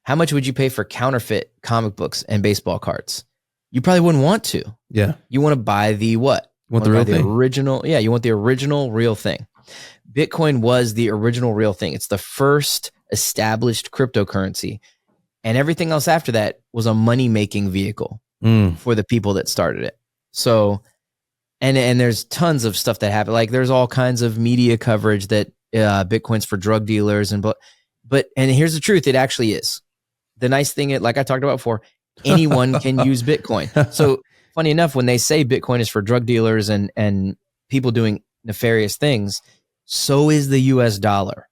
How much would you pay for counterfeit comic books and baseball cards? You probably wouldn't want to. Yeah. You want to buy the what? You want the real thing? Original. Yeah, you want the original real thing. Bitcoin was the original real thing. It's the first established cryptocurrency. And everything else after that was a money-making vehicle for the people that started it. So, and there's tons of stuff that happened. Like there's all kinds of media coverage that Bitcoin's for drug dealers and here's the truth. It actually is. The nice thing, like I talked about before, anyone can use Bitcoin. So funny enough, when they say Bitcoin is for drug dealers and people doing nefarious things, so is the US dollar.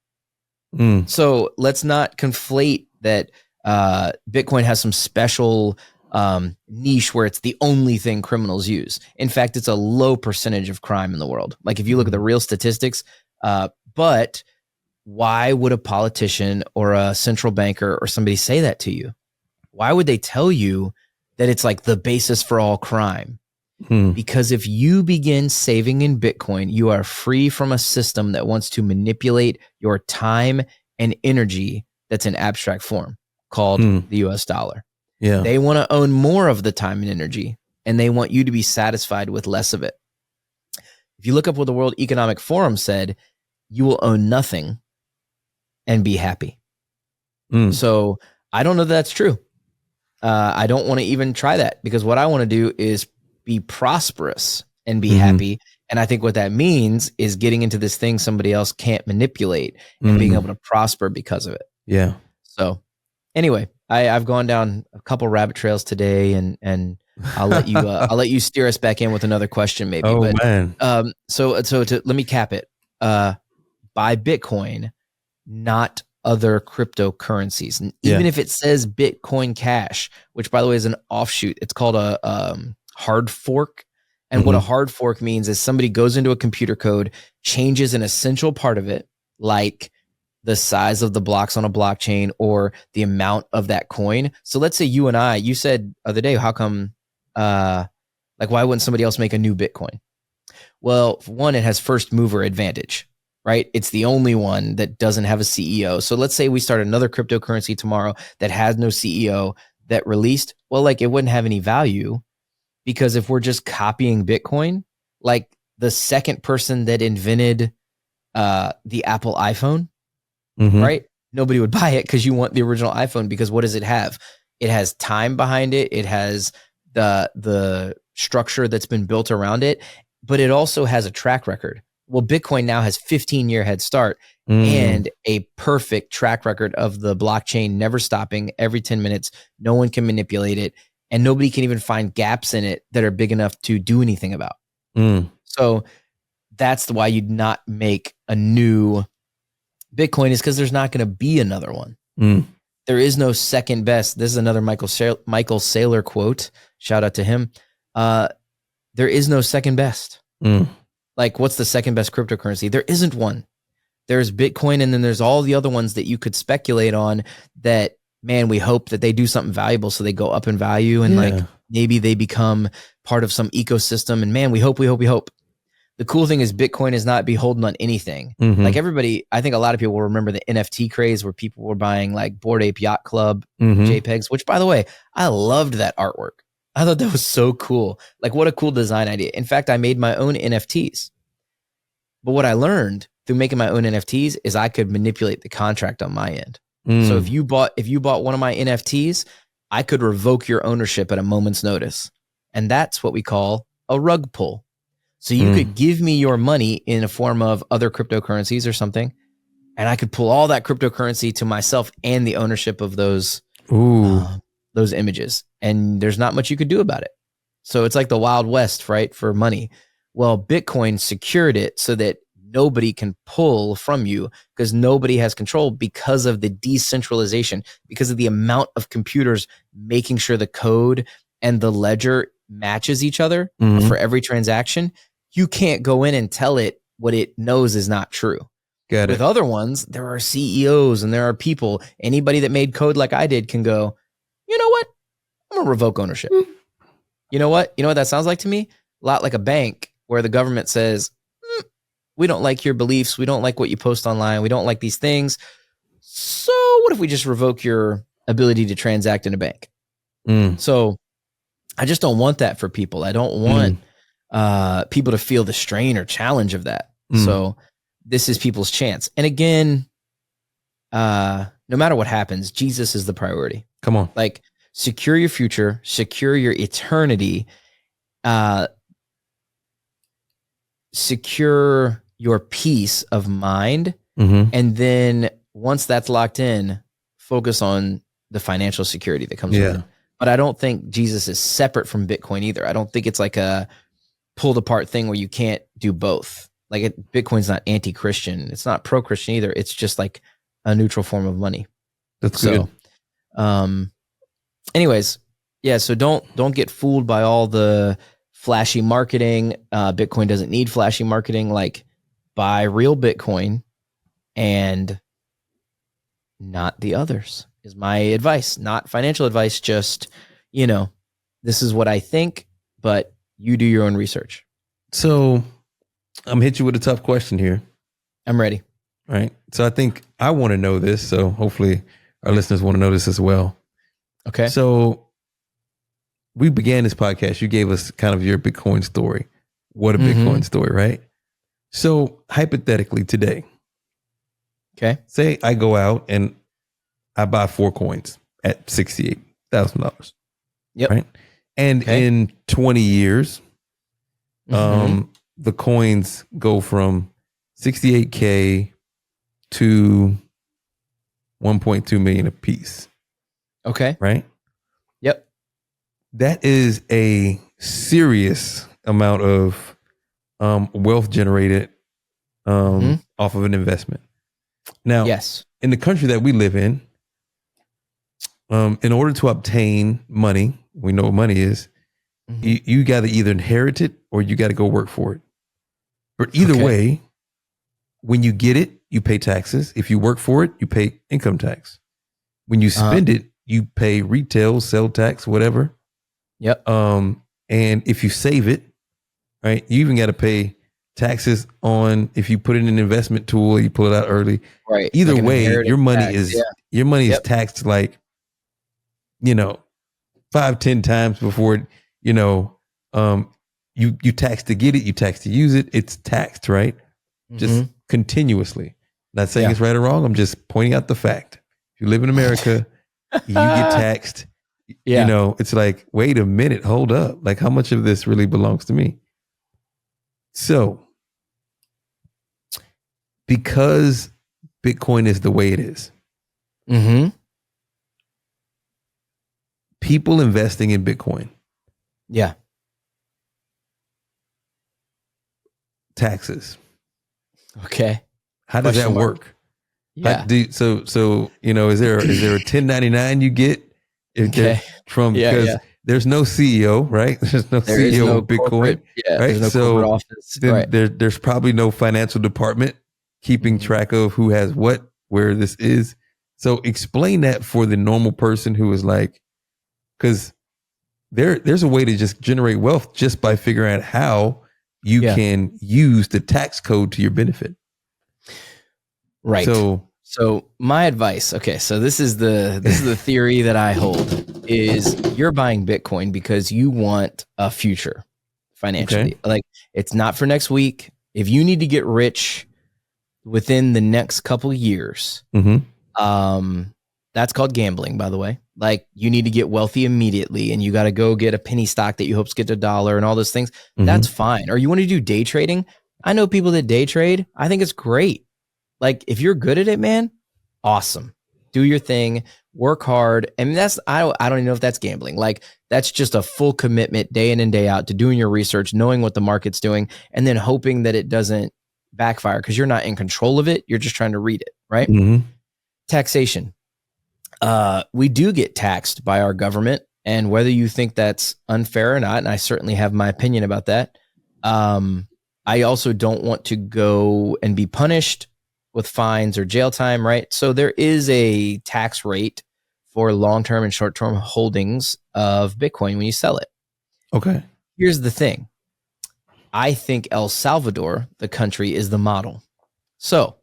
So let's not conflate that Bitcoin has some special niche where it's the only thing criminals use. In fact, it's a low percentage of crime in the world. Like if you look at the real statistics, but why would a politician or a central banker or somebody say that to you? Why would they tell you that it's like the basis for all crime? Because if you begin saving in Bitcoin, you are free from a system that wants to manipulate your time and energy that's in abstract form called the US dollar. Yeah. They want to own more of the time and energy, and they want you to be satisfied with less of it. If you look up what the World Economic Forum said, you will own nothing and be happy. So I don't know that that's true. I don't want to even try that, because what I want to do is be prosperous and be happy. And I think what that means is getting into this thing somebody else can't manipulate and being able to prosper because of it. Yeah. So anyway, I've gone down a couple rabbit trails today, and I'll let you steer us back in with another question maybe. Oh, man. So let me cap it. Buy Bitcoin, not other cryptocurrencies. And even if it says Bitcoin Cash, which by the way is an offshoot, it's called a hard fork. And what a hard fork means is somebody goes into a computer code, changes an essential part of it, like the size of the blocks on a blockchain or the amount of that coin. So let's say you said the other day, how come, why wouldn't somebody else make a new Bitcoin? Well, one, it has first mover advantage, right? It's the only one that doesn't have a CEO. So let's say we start another cryptocurrency tomorrow that has no CEO that released, well, like it wouldn't have any value, because if we're just copying Bitcoin, like the second person that invented the Apple iPhone, right? Nobody would buy it because you want the original iPhone, because what does it have? It has time behind it. It has the structure that's been built around it, but it also has a track record. Well, Bitcoin now has 15-year head start and a perfect track record of the blockchain never stopping every 10 minutes. No one can manipulate it, and nobody can even find gaps in it that are big enough to do anything about. So that's why you'd not make a new Bitcoin, is because there's not going to be another one. There is no second best. This is another Michael Saylor quote. Shout out to him. There is no second best. Like, what's the second best cryptocurrency? There isn't one. There's Bitcoin, and then there's all the other ones that you could speculate on that, man, we hope that they do something valuable so they go up in value, and like maybe they become part of some ecosystem, and man, we hope. The cool thing is Bitcoin is not beholden on anything. Like everybody, I think a lot of people will remember the NFT craze where people were buying like Bored Ape Yacht Club JPEGs, which, by the way, I loved that artwork. I thought that was so cool. Like, what a cool design idea. In fact, I made my own NFTs. But what I learned through making my own NFTs is I could manipulate the contract on my end. So if you bought one of my NFTs, I could revoke your ownership at a moment's notice. And that's what we call a rug pull. So you could give me your money in a form of other cryptocurrencies or something, and I could pull all that cryptocurrency to myself and the ownership of those images. And there's not much you could do about it. So it's like the Wild West, right, for money. Well, Bitcoin secured it so that nobody can pull from you, because nobody has control because of the decentralization, because of the amount of computers making sure the code and the ledger matches each other for every transaction. You can't go in and tell it what it knows is not true. With other ones, there are CEOs and there are people. Anybody that made code like I did can go, you know what? I'm going to revoke ownership. You know what? You know what that sounds like to me? A lot like a bank where the government says, we don't like your beliefs. We don't like what you post online. We don't like these things. So what if we just revoke your ability to transact in a bank? So I just don't want that for people. I don't want people to feel the strain or challenge of that. So this is people's chance. And again, no matter what happens, Jesus is the priority. Come on. Like, secure your future, secure your eternity, secure your peace of mind. And then once that's locked in, focus on the financial security that comes with it. But I don't think Jesus is separate from Bitcoin either. I don't think it's like a pulled apart thing where you can't do both. Like, Bitcoin's not anti-Christian. It's not pro-Christian either. It's just like a neutral form of money. That's good. Anyways, yeah. So don't get fooled by all the flashy marketing. Bitcoin doesn't need flashy marketing. Like, buy real Bitcoin and not the others is my advice. Not financial advice. Just, this is what I think, but you do your own research. So I'm hit you with a tough question here. I'm ready. All right. So I think I want to know this. So hopefully our listeners want to know this as well. Okay. So we began this podcast. You gave us kind of your Bitcoin story. What a Bitcoin story, right? So hypothetically today, okay, say I go out and I buy 4 coins at $68,000. Yep. Right. And in 20 years, the coins go from 68K to 1.2 million a piece. Okay. Right. Yep. That is a serious amount of wealth generated off of an investment. Now, yes, in the country that we live in order to obtain money, we know what money is, you got to either inherit it or you got to go work for it. But either way, when you get it, you pay taxes. If you work for it, you pay income tax. When you spend it, you pay retail, sell tax, whatever. Yep. And if you save it, right, you even got to pay taxes on if you put it in an investment tool, you pull it out early. Right. Either like way, your money tax. is taxed like, 5-10 times before, you tax to get it, you tax to use it. It's taxed, right? Just continuously. Not saying it's right or wrong. I'm just pointing out the fact. If you live in America, you get taxed. It's like, wait a minute, hold up. Like, how much of this really belongs to me? So because Bitcoin is the way it is. Mm-hmm. People investing in Bitcoin. Yeah. Taxes. Okay. How does that work? Yeah. So is there a 1099 you get Okay. because there's no CEO, right? There's no There is CEO no of Bitcoin, corporate, right? There's no corporate office, then right? there's probably no financial department keeping track of who has what, where this is. So explain that for the normal person who is like, because there's a way to just generate wealth just by figuring out how you can use the tax code to your benefit. Right. So my advice, okay, so this is the theory that I hold, is you're buying Bitcoin because you want a future financially. Okay. Like, it's not for next week. If you need to get rich within the next couple of years, that's called gambling, by the way. Like, you need to get wealthy immediately and you got to go get a penny stock that you hope to get $1 and all those things. That's fine. Or you want to do day trading. I know people that day trade. I think it's great. Like, if you're good at it, man, awesome. Do your thing, work hard. And I don't even know if that's gambling. Like, that's just a full commitment day in and day out to doing your research, knowing what the market's doing, and then hoping that it doesn't backfire because you're not in control of it. You're just trying to read it, right? Taxation. We do get taxed by our government, and whether you think that's unfair or not, and I certainly have my opinion about that. I also don't want to go and be punished with fines or jail time, right? So there is a tax rate for long-term and short-term holdings of Bitcoin when you sell it. Okay. Here's the thing. I think El Salvador, the country, is the model. So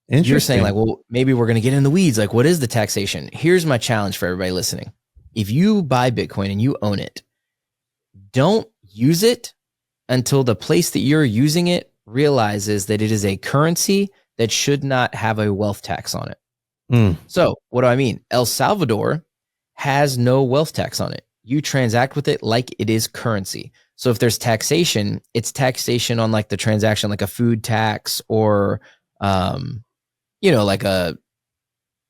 you're saying, like, well, maybe we're going to get in the weeds. Like, what is the taxation? Here's my challenge for everybody listening. If you buy Bitcoin and you own it, don't use it until the place that you're using it realizes that it is a currency that should not have a wealth tax on it. So what do I mean? El Salvador has no wealth tax on it. You transact with it like it is currency. So if there's taxation, it's taxation on like the transaction, like a food tax or, like a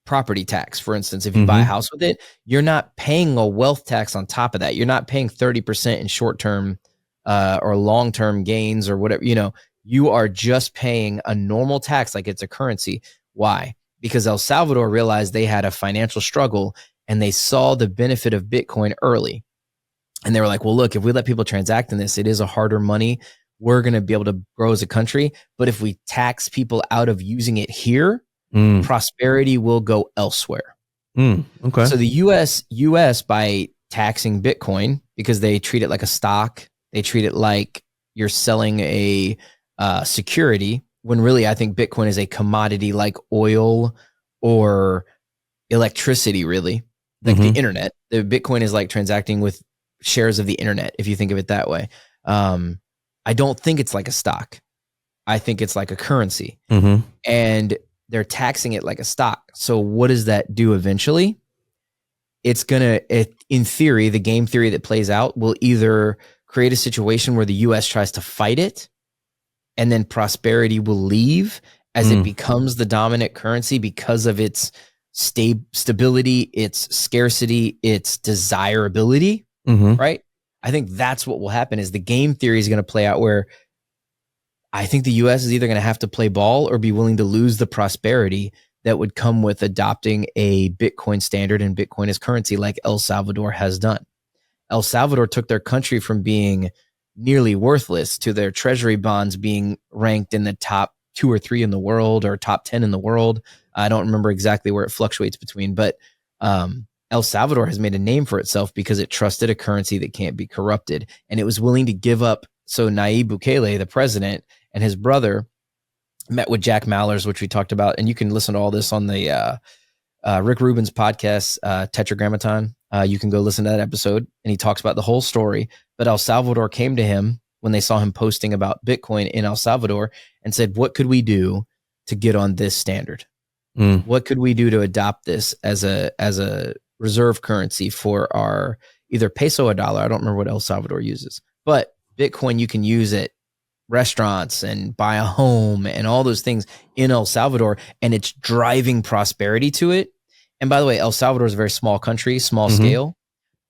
property tax, for instance. If you buy a house with it, you're not paying a wealth tax on top of that. You're not paying 30% in short-term or long-term gains or whatever. You are just paying a normal tax like it's a currency. Why? Because El Salvador realized they had a financial struggle and they saw the benefit of Bitcoin early. And they were like, well, look, if we let people transact in this, it is a harder money. We're going to be able to grow as a country. But if we tax people out of using it here, prosperity will go elsewhere. Okay. So the US by taxing Bitcoin, because they treat it like a stock, they treat it like you're selling a security, when really I think Bitcoin is a commodity like oil or electricity, really. Like the internet. The Bitcoin is like transacting with shares of the internet, if you think of it that way. I don't think it's like a stock. I think it's like a currency. And they're taxing it like a stock. So what does that do eventually? It's in theory, the game theory that plays out will either create a situation where the US tries to fight it, and then prosperity will leave as it becomes the dominant currency because of its stability, its scarcity, its desirability, right? I think that's what will happen. Is the game theory is going to play out where I think the US is either going to have to play ball or be willing to lose the prosperity that would come with adopting a Bitcoin standard and Bitcoin as currency like El Salvador has done. El Salvador took their country from being nearly worthless to their treasury bonds being ranked in the top 2 or 3 in the world or top 10 in the world. I don't remember exactly where it fluctuates between, but El Salvador has made a name for itself because it trusted a currency that can't be corrupted. And it was willing to give up. So Nayib Bukele, the president, and his brother met with Jack Mallers, which we talked about. And you can listen to all this on the Rick Rubin's podcast, Tetragrammaton. You can go listen to that episode, and he talks about the whole story. But El Salvador came to him when they saw him posting about Bitcoin in El Salvador and said, what could we do to get on this standard? What could we do to adopt this as a reserve currency for our either peso or dollar? I don't remember what El Salvador uses, but Bitcoin, you can use it restaurants and buy a home and all those things in El Salvador, and it's driving prosperity to it. And by the way, El Salvador is a very small country, small scale,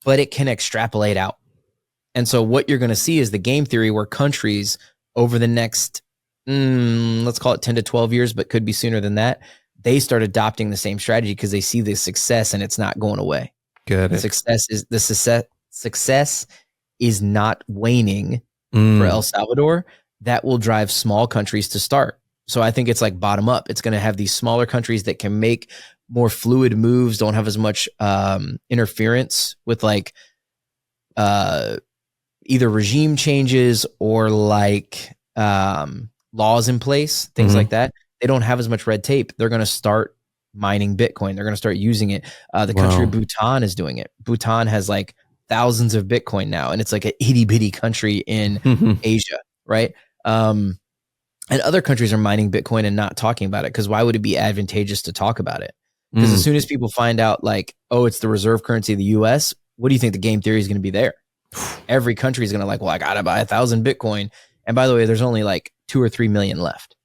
but it can extrapolate out. And so what you're going to see is the game theory where countries over the next, let's call it 10 to 12 years, but could be sooner than that, they start adopting the same strategy because they see the success and it's not going away. Got it. Success is not waning for El Salvador. That will drive small countries to start. So I think it's like bottom up. It's going to have these smaller countries that can make more fluid moves, don't have as much interference with like either regime changes or like laws in place, things like that. They don't have as much red tape. They're going to start mining Bitcoin. They're going to start using it. The country of Bhutan is doing it. Bhutan has like thousands of Bitcoin now, and it's like an itty bitty country in Asia, right? And other countries are mining Bitcoin and not talking about it, because why would it be advantageous to talk about it? Because as soon as people find out like, oh, it's the reserve currency of the US, what do you think the game theory is going to be there? Every country is going to like, well, I got to buy 1,000 Bitcoin. And by the way, there's only like 2 or 3 million left.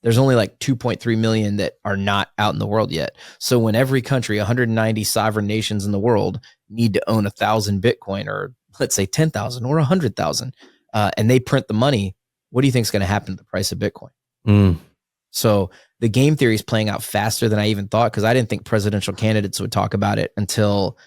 There's only like 2.3 million that are not out in the world yet. So when every country, 190 sovereign nations in the world, need to own 1,000 Bitcoin, or let's say 10,000 or 100,000, and they print the money, what do you think is going to happen to the price of Bitcoin? So the game theory is playing out faster than I even thought, because I didn't think presidential candidates would talk about it until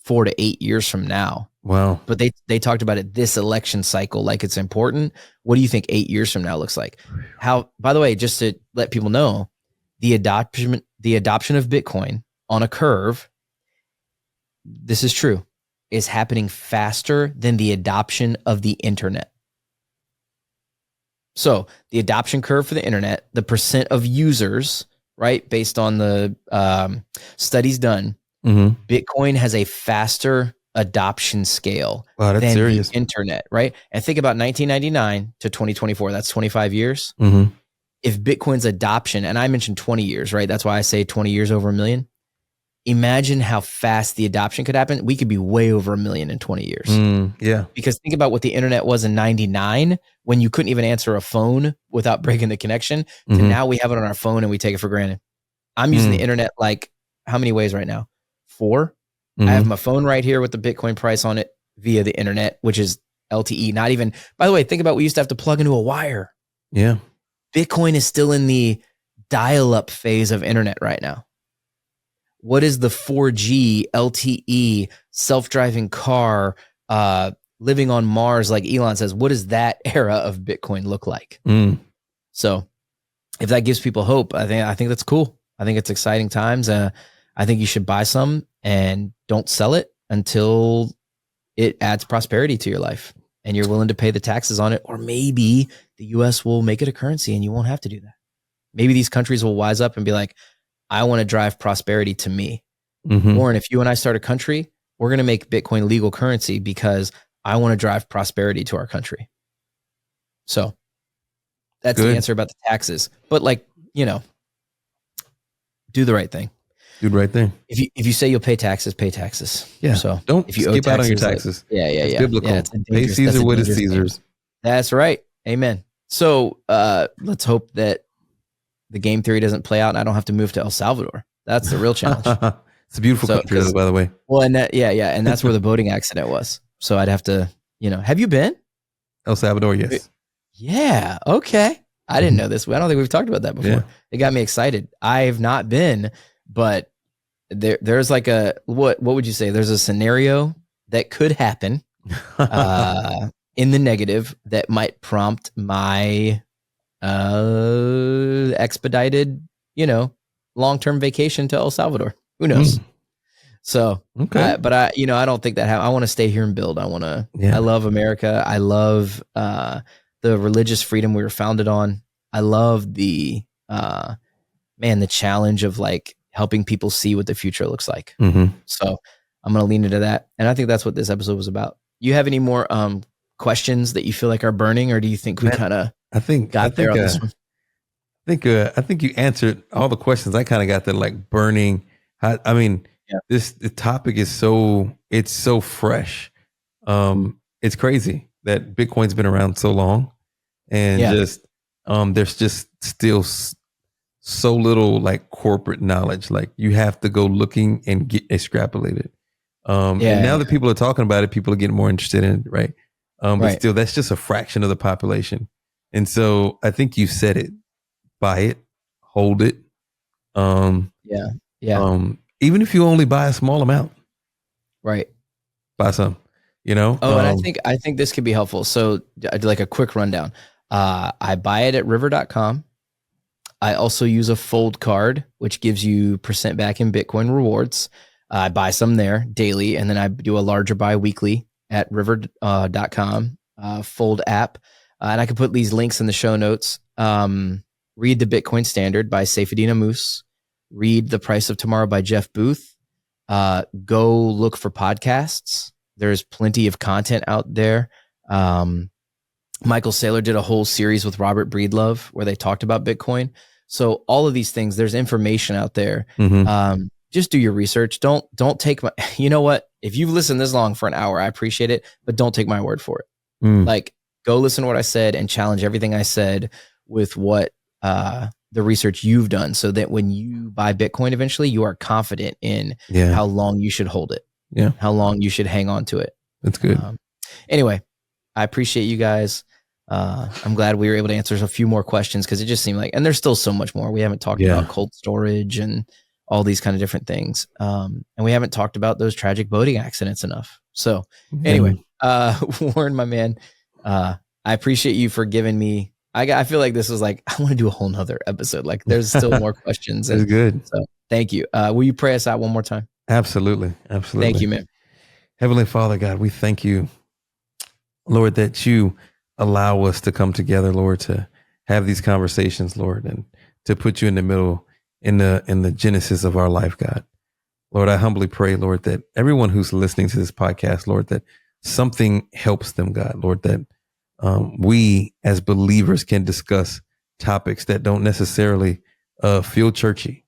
4 to 8 years from now. Wow. But they talked about it this election cycle like it's important. What do you think 8 years from now looks like? How, by the way, just to let people know, the adoption of Bitcoin on a curve, this is true, is happening faster than the adoption of the internet. So the adoption curve for the internet, the percent of users, right, based on the studies done, Bitcoin has a faster adoption scale than the internet, right? And think about 1999 to 2024, that's 25 years. If Bitcoin's adoption, and I mentioned 20 years, right? That's why I say 20 years over 1 million. Imagine how fast the adoption could happen. We could be way over 1 million in 20 years. Yeah. Because think about what the internet was in 99, when you couldn't even answer a phone without breaking the connection, to now we have it on our phone and we take it for granted. I'm using the internet like how many ways right now? 4. I have my phone right here with the Bitcoin price on it via the internet, which is LTE. Not even, by the way, think about, we used to have to plug into a wire. Yeah. Bitcoin is still in the dial-up phase of internet right now. What is the 4G, LTE, self-driving car, living on Mars, like Elon says? What does that era of Bitcoin look like? So if that gives people hope, I think that's cool. I think it's exciting times. I think you should buy some and don't sell it until it adds prosperity to your life and you're willing to pay the taxes on it. Or maybe the US will make it a currency and you won't have to do that. Maybe these countries will wise up and be like, I want to drive prosperity to me. Warren, if you and I start a country, we're going to make Bitcoin legal currency because I want to drive prosperity to our country. So that's the answer about the taxes. But like, you know, do the right thing. Do the right thing. If you say you'll pay taxes, pay taxes. Yeah. So don't if you skip out on your taxes. Like, it's biblical. Yeah, pay Caesar what is Caesar's. That's right. Amen. So let's hope that the game theory doesn't play out and I don't have to move to El Salvador. That's the real challenge. It's a beautiful country, by the way. Well, and that, and that's where the boating accident was. So I'd have to, have you been? El Salvador, yes. Yeah. Okay. I didn't know this. I don't think we've talked about that before. Yeah. It got me excited. I have not been, but there's like what would you say? There's a scenario that could happen in the negative that might prompt my expedited, long-term vacation to El Salvador. Who knows? So, okay. But I don't think that I want to stay here and build. I love America. I love the religious freedom we were founded on. I love the challenge of like helping people see what the future looks like. So I'm going to lean into that. And I think that's what this episode was about. You have any more questions that you feel like are burning, or do you think we kind of got there on this one? I think you answered all the questions. I kind of got that like burning. The topic is so fresh. It's crazy that Bitcoin's been around so long. and just there's just still so little like corporate knowledge. Like you have to go looking and get extrapolated. And now that people are talking about it, people are getting more interested in it, right? But still, that's just a fraction of the population. And so I think you said it: buy it, hold it. Even if you only buy a small amount, buy some. And I think this could be helpful. So I do like a quick rundown. I buy it at river.com. I also use a fold card, which gives you % back in Bitcoin rewards. I buy some there daily, and then I do a larger buy weekly at river.com fold app. And I can put these links in the show notes. Read The Bitcoin Standard by Saifedean Ammous. Read The Price of Tomorrow by Jeff Booth. Go look for podcasts. There's plenty of content out there. Michael Saylor did a whole series with Robert Breedlove where they talked about Bitcoin. So all of these things, there's information out there. Just do your research. Don't take my, you know what? If you've listened this long for an hour, I appreciate it, but don't take my word for it. Like, go listen to what I said and challenge everything I said with what the research you've done, so that when you buy Bitcoin eventually, you are confident in how long you should hold it, how long you should hang on to it. That's good. Anyway, I appreciate you guys. I'm glad we were able to answer a few more questions, because it just seemed like, and there's still so much more. We haven't talked about cold storage and all these kind of different things. And we haven't talked about those tragic boating accidents enough. So anyway, Warren, my man, I appreciate you for giving me, I feel like this is like, I want to do a whole nother episode. Like, there's still more questions. That's good. So thank you. Will you pray us out one more time? Absolutely. Thank you, man. Heavenly Father, God, we thank you, Lord, that you allow us to come together, Lord, to have these conversations, Lord, and to put you in the middle, in the genesis of our life, God. Lord, I humbly pray, Lord, that everyone who's listening to this podcast, Lord, that something helps them, God, Lord, that we as believers can discuss topics that don't necessarily feel churchy,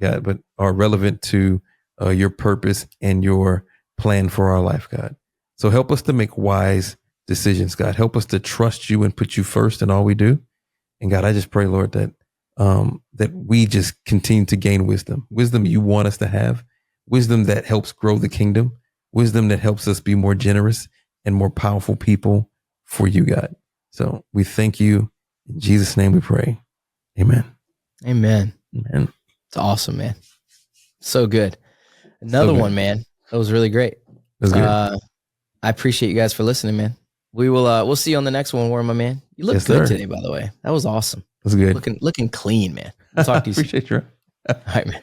God, but are relevant to your purpose and your plan for our life, God. So help us to make wise decisions, God. Help us to trust you and put you first in all we do. And God, I just pray, Lord, that that we just continue to gain wisdom you want us to have, wisdom that helps grow the kingdom, wisdom that helps us be more generous and more powerful people for you, God. So we thank you. In Jesus' name we pray. Amen. Amen. It's awesome, man. So good. Another one, man. That was really great. That's good. I appreciate you guys for listening, man. We will we'll see you on the next one, Warren, my man. You look good today, by the way. That was awesome. That's good. Looking clean, man. We'll talk to you soon. Appreciate you. All right, man.